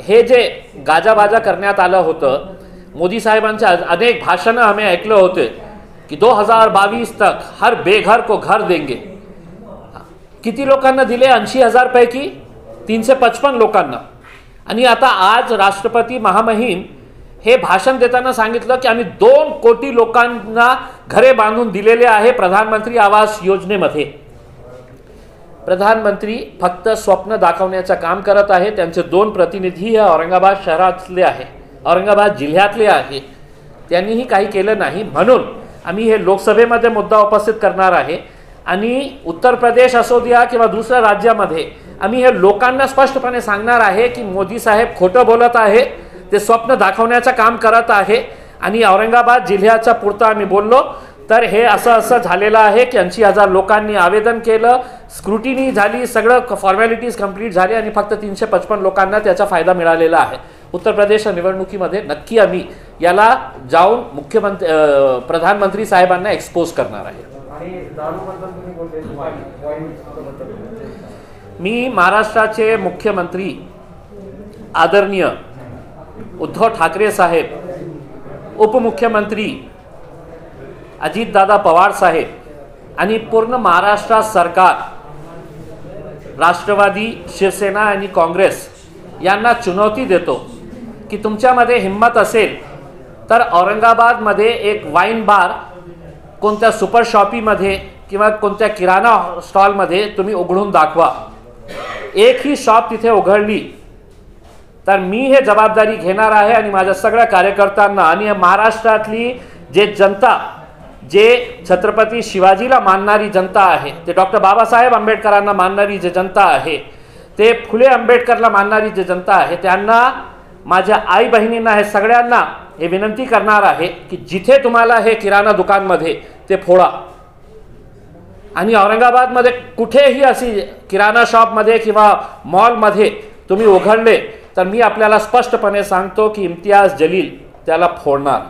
हे जे गाजाबाजा करण्यात आलं होतं, मोदी साहेबांच्या अनेक भाषणं आम्ही ऐकलं होते की 2022 तक हर बेघर को घर देंगे. किती लोकांना दिले? 80,000 पैकी 355 लोकांना. आणि आता आज राष्ट्रपती महामहिम हे भाषण देताना सांगितलं की आम्ही 2 कोटी लोकांना घरे बांधून दिलेले आहे प्रधानमंत्री आवास योजनेमध्ये. प्रधानमंत्री फक्त स्वप्न दाखवण्याचं काम करत आहे. त्यांचे 2 प्रतिनिधी हे औरंगाबाद शहरातले आहे, औरंगाबाद जिल्ह्यातले आहे. त्यांनीही काही केलं नाही. म्हणून आम्ही हे लोकसभेमध्ये मुद्दा उपस्थित करणार आहे आणि उत्तर प्रदेश असो द्या किंवा दुसऱ्या राज्यामध्ये आम्ही हे लोकांना स्पष्टपणे सांगणार आहे की मोदी साहेब खोटं बोलत आहे, ते स्वप्न दाखवण्याचं काम करत आहे. आणि औरंगाबाद जिल्ह्याच्या पुरतं आम्ही बोललो तर हे असं झालेलं आहे की 80,000 लोकांनी आवेदन केलं, स्क्रुटिनी झाली, सगळं फॉर्मॅलिटीज कंप्लीट झाली आणि फक्त 355 लोकांना त्याचा फायदा मिळालेला आहे. उत्तर प्रदेश निवडणुकीमध्ये नक्की आम्ही याला जाऊन प्रधानमंत्री साहेबांना एक्सपोज करणार आहे. मी महाराष्ट्राचे मुख्यमंत्री आदरणीय उद्धव ठाकरे साहेब, उपमुख्यमंत्री अजितदादा पवार साहेब आणि पूर्ण महाराष्ट्र सरकार, राष्ट्रवादी, शिवसेना आणि काँग्रेस यांना चुनौती देतो की तुमच्यामध्ये हिंमत असेल तर औरंगाबादमध्ये एक वाईन बार कोणत्या सुपर शॉपीमध्ये किंवा कोणत्या किराणा स्टॉलमध्ये तुम्ही उघडून दाखवा. एकही शॉप तिथे उघडली तर मी हे जबाबदारी घेणार आहे आणि माझ्या सगळ्या कार्यकर्त्यांना आणि महाराष्ट्रातली जे जनता, जे छत्रपती शिवाजीला मानणारी जनता आहे, ते डॉक्टर बाबासाहेब आंबेडकरांना मानणारी जे जनता आहे, ते फुले आंबेडकरला मानणारी जे जनता आहे, त्यांना, माझ्या आई बहिणींना, हे सगळ्यांना हे विनंती करणार आहे की जिथे तुम्हाला हे किराणा दुकानमध्ये ते फोडा. आणि औरंगाबादमध्ये कुठेही अशी किराणा शॉपमध्ये किंवा मॉलमध्ये तुम्ही उघडले तर मी आपल्याला स्पष्टपणे सांगतो की इम्तियाज जलील त्याला फोडणार.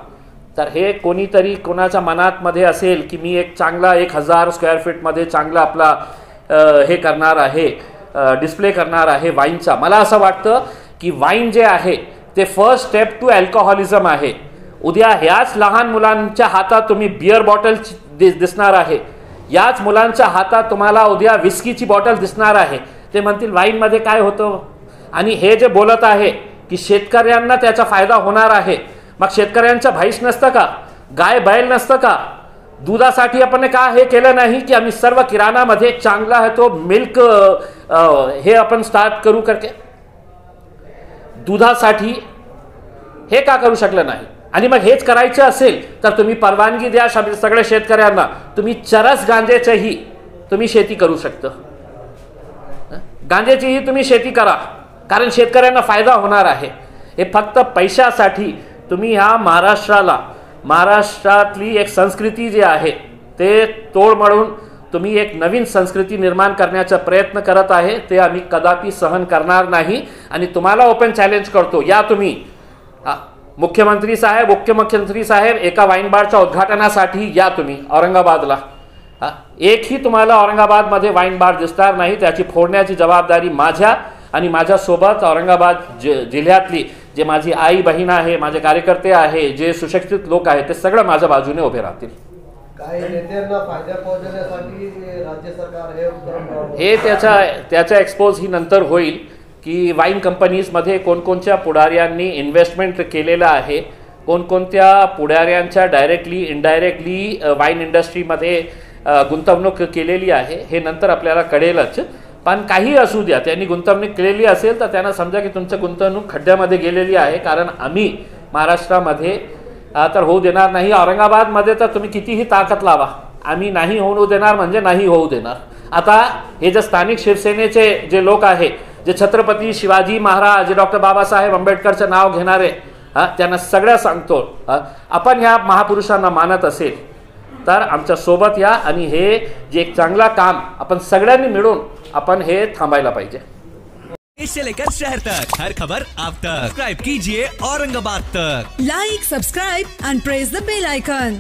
तर हे कोणीतरी कोणाच्या मनातमध्ये असेल की मी एक चांगला 1000 स्क्वेअर फीटमध्ये चांगला आपला हे करणार आहे, डिस्प्ले करणार आहे वाईनचा. मला असं वाटतं की वाईन जे आहे ते फर्स्ट स्टेप टू अल्कोहोलिझम आहे. उद्या ह्याच लहान मुलांच्या हातात तुम्ही बियर बॉटल दिसणार आहे, याच मुलांच्या हातात तुम्हाला उद्या विस्कीची बॉटल दिसणार आहे. ते म्हणतील वाईनमध्ये काय होतं. आणि हे जे बोलत आहे की शेतकऱ्यांना त्याचा फायदा होणार आहे, मग शेतकऱ्यांचं म्हैस नसतं का, गाय बैल नसतं का. दुधासाठी आपण का हे केलं नाही की आम्ही सर्व किराणामध्ये चांगला आहे तो मिल्क हे आपण स्टार्ट करू करके. दुधासाठी हे का करू शकलं नाही. आणि मग हेच करायचं असेल तर तुम्ही परवानगी द्या सगळ्या शेतकऱ्यांना, तुम्ही चरस गांजेचीही तुम्ही शेती करू शकता. गांजेचीही तुम्ही शेती करा, कारण शेतकऱ्यांना फायदा होणार आहे. हे फक्त पैशासाठी तुम्ही ह्या महाराष्ट्रातली एक संस्कृती जी आहे ते तोडमळून तुम्ही एक नवीन संस्कृती निर्माण करण्याचा प्रयत्न करत आहे. ते आम्ही कदापि सहन करणार नाही. आणि तुम्हाला ओपन चॅलेंज करतो, या तुम्ही मुख्यमंत्री साहेब एका वाईन बारच्या उद्घाटनासाठी या तुम्ही औरंगाबादला. एकही तुम्हाला औरंगाबादमध्ये वाईन बार दिसणार नाही. त्याची फोडण्याची जबाबदारी माझ्या आणि माझ्यासोबत औरंगाबाद जिल्ह्यातली जे माझी आई बहीण आहे, माझे कार्यकर्ते आहे, जे सुशिक्षित लोक आहेत, ते सगळं माझ्या बाजूने उभे राहतील. काही नेत्यांना फायदा पोहोचवण्यासाठी राज्य सरकार हे त्याचा एक्सपोज ही नंतर होईल की वाईन कंपनीजमध्ये कोणकोणत्या पुढाऱ्यांनी इन्व्हेस्टमेंट केलेलं आहे, कोणकोणत्या पुढाऱ्यांच्या डायरेक्टली इनडायरेक्टली वाईन इंडस्ट्रीमध्ये गुंतवणूक केलेली आहे, हे नंतर आपल्याला कळेलच. पण काही असू द्या, त्यांनी गुंतवणूक केलेली असेल तर त्यांना समजा की तुमचं गुंतवणूक खड्ड्यामध्ये गेलेली आहे. कारण आम्ही महाराष्ट्रामध्ये तर होऊ देणार नाही. औरंगाबादमध्ये तर तुम्ही कितीही ताकद लावा, आम्ही नाही होऊ देणार म्हणजे नाही होऊ देणार. आता हे जे स्थानिक शिवसेनेचे जे लोक आहे, जे छत्रपती शिवाजी महाराज, डॉक्टर बाबासाहेब आंबेडकरचं नाव घेणारे, त्यांना सगळं सांगतो, आपण ह्या महापुरुषांना मानत असेल तर आमच्या सोबत या. आणि हे जे एक चांगला काम आपण सगळ्यांनी मिळून अपन हे थांबायला पाहिजे. इससे लेकर शहर तक हर खबर आप तक सब्सक्राइब कीजिए Aurangabad Tak. Like, subscribe and press the bell icon.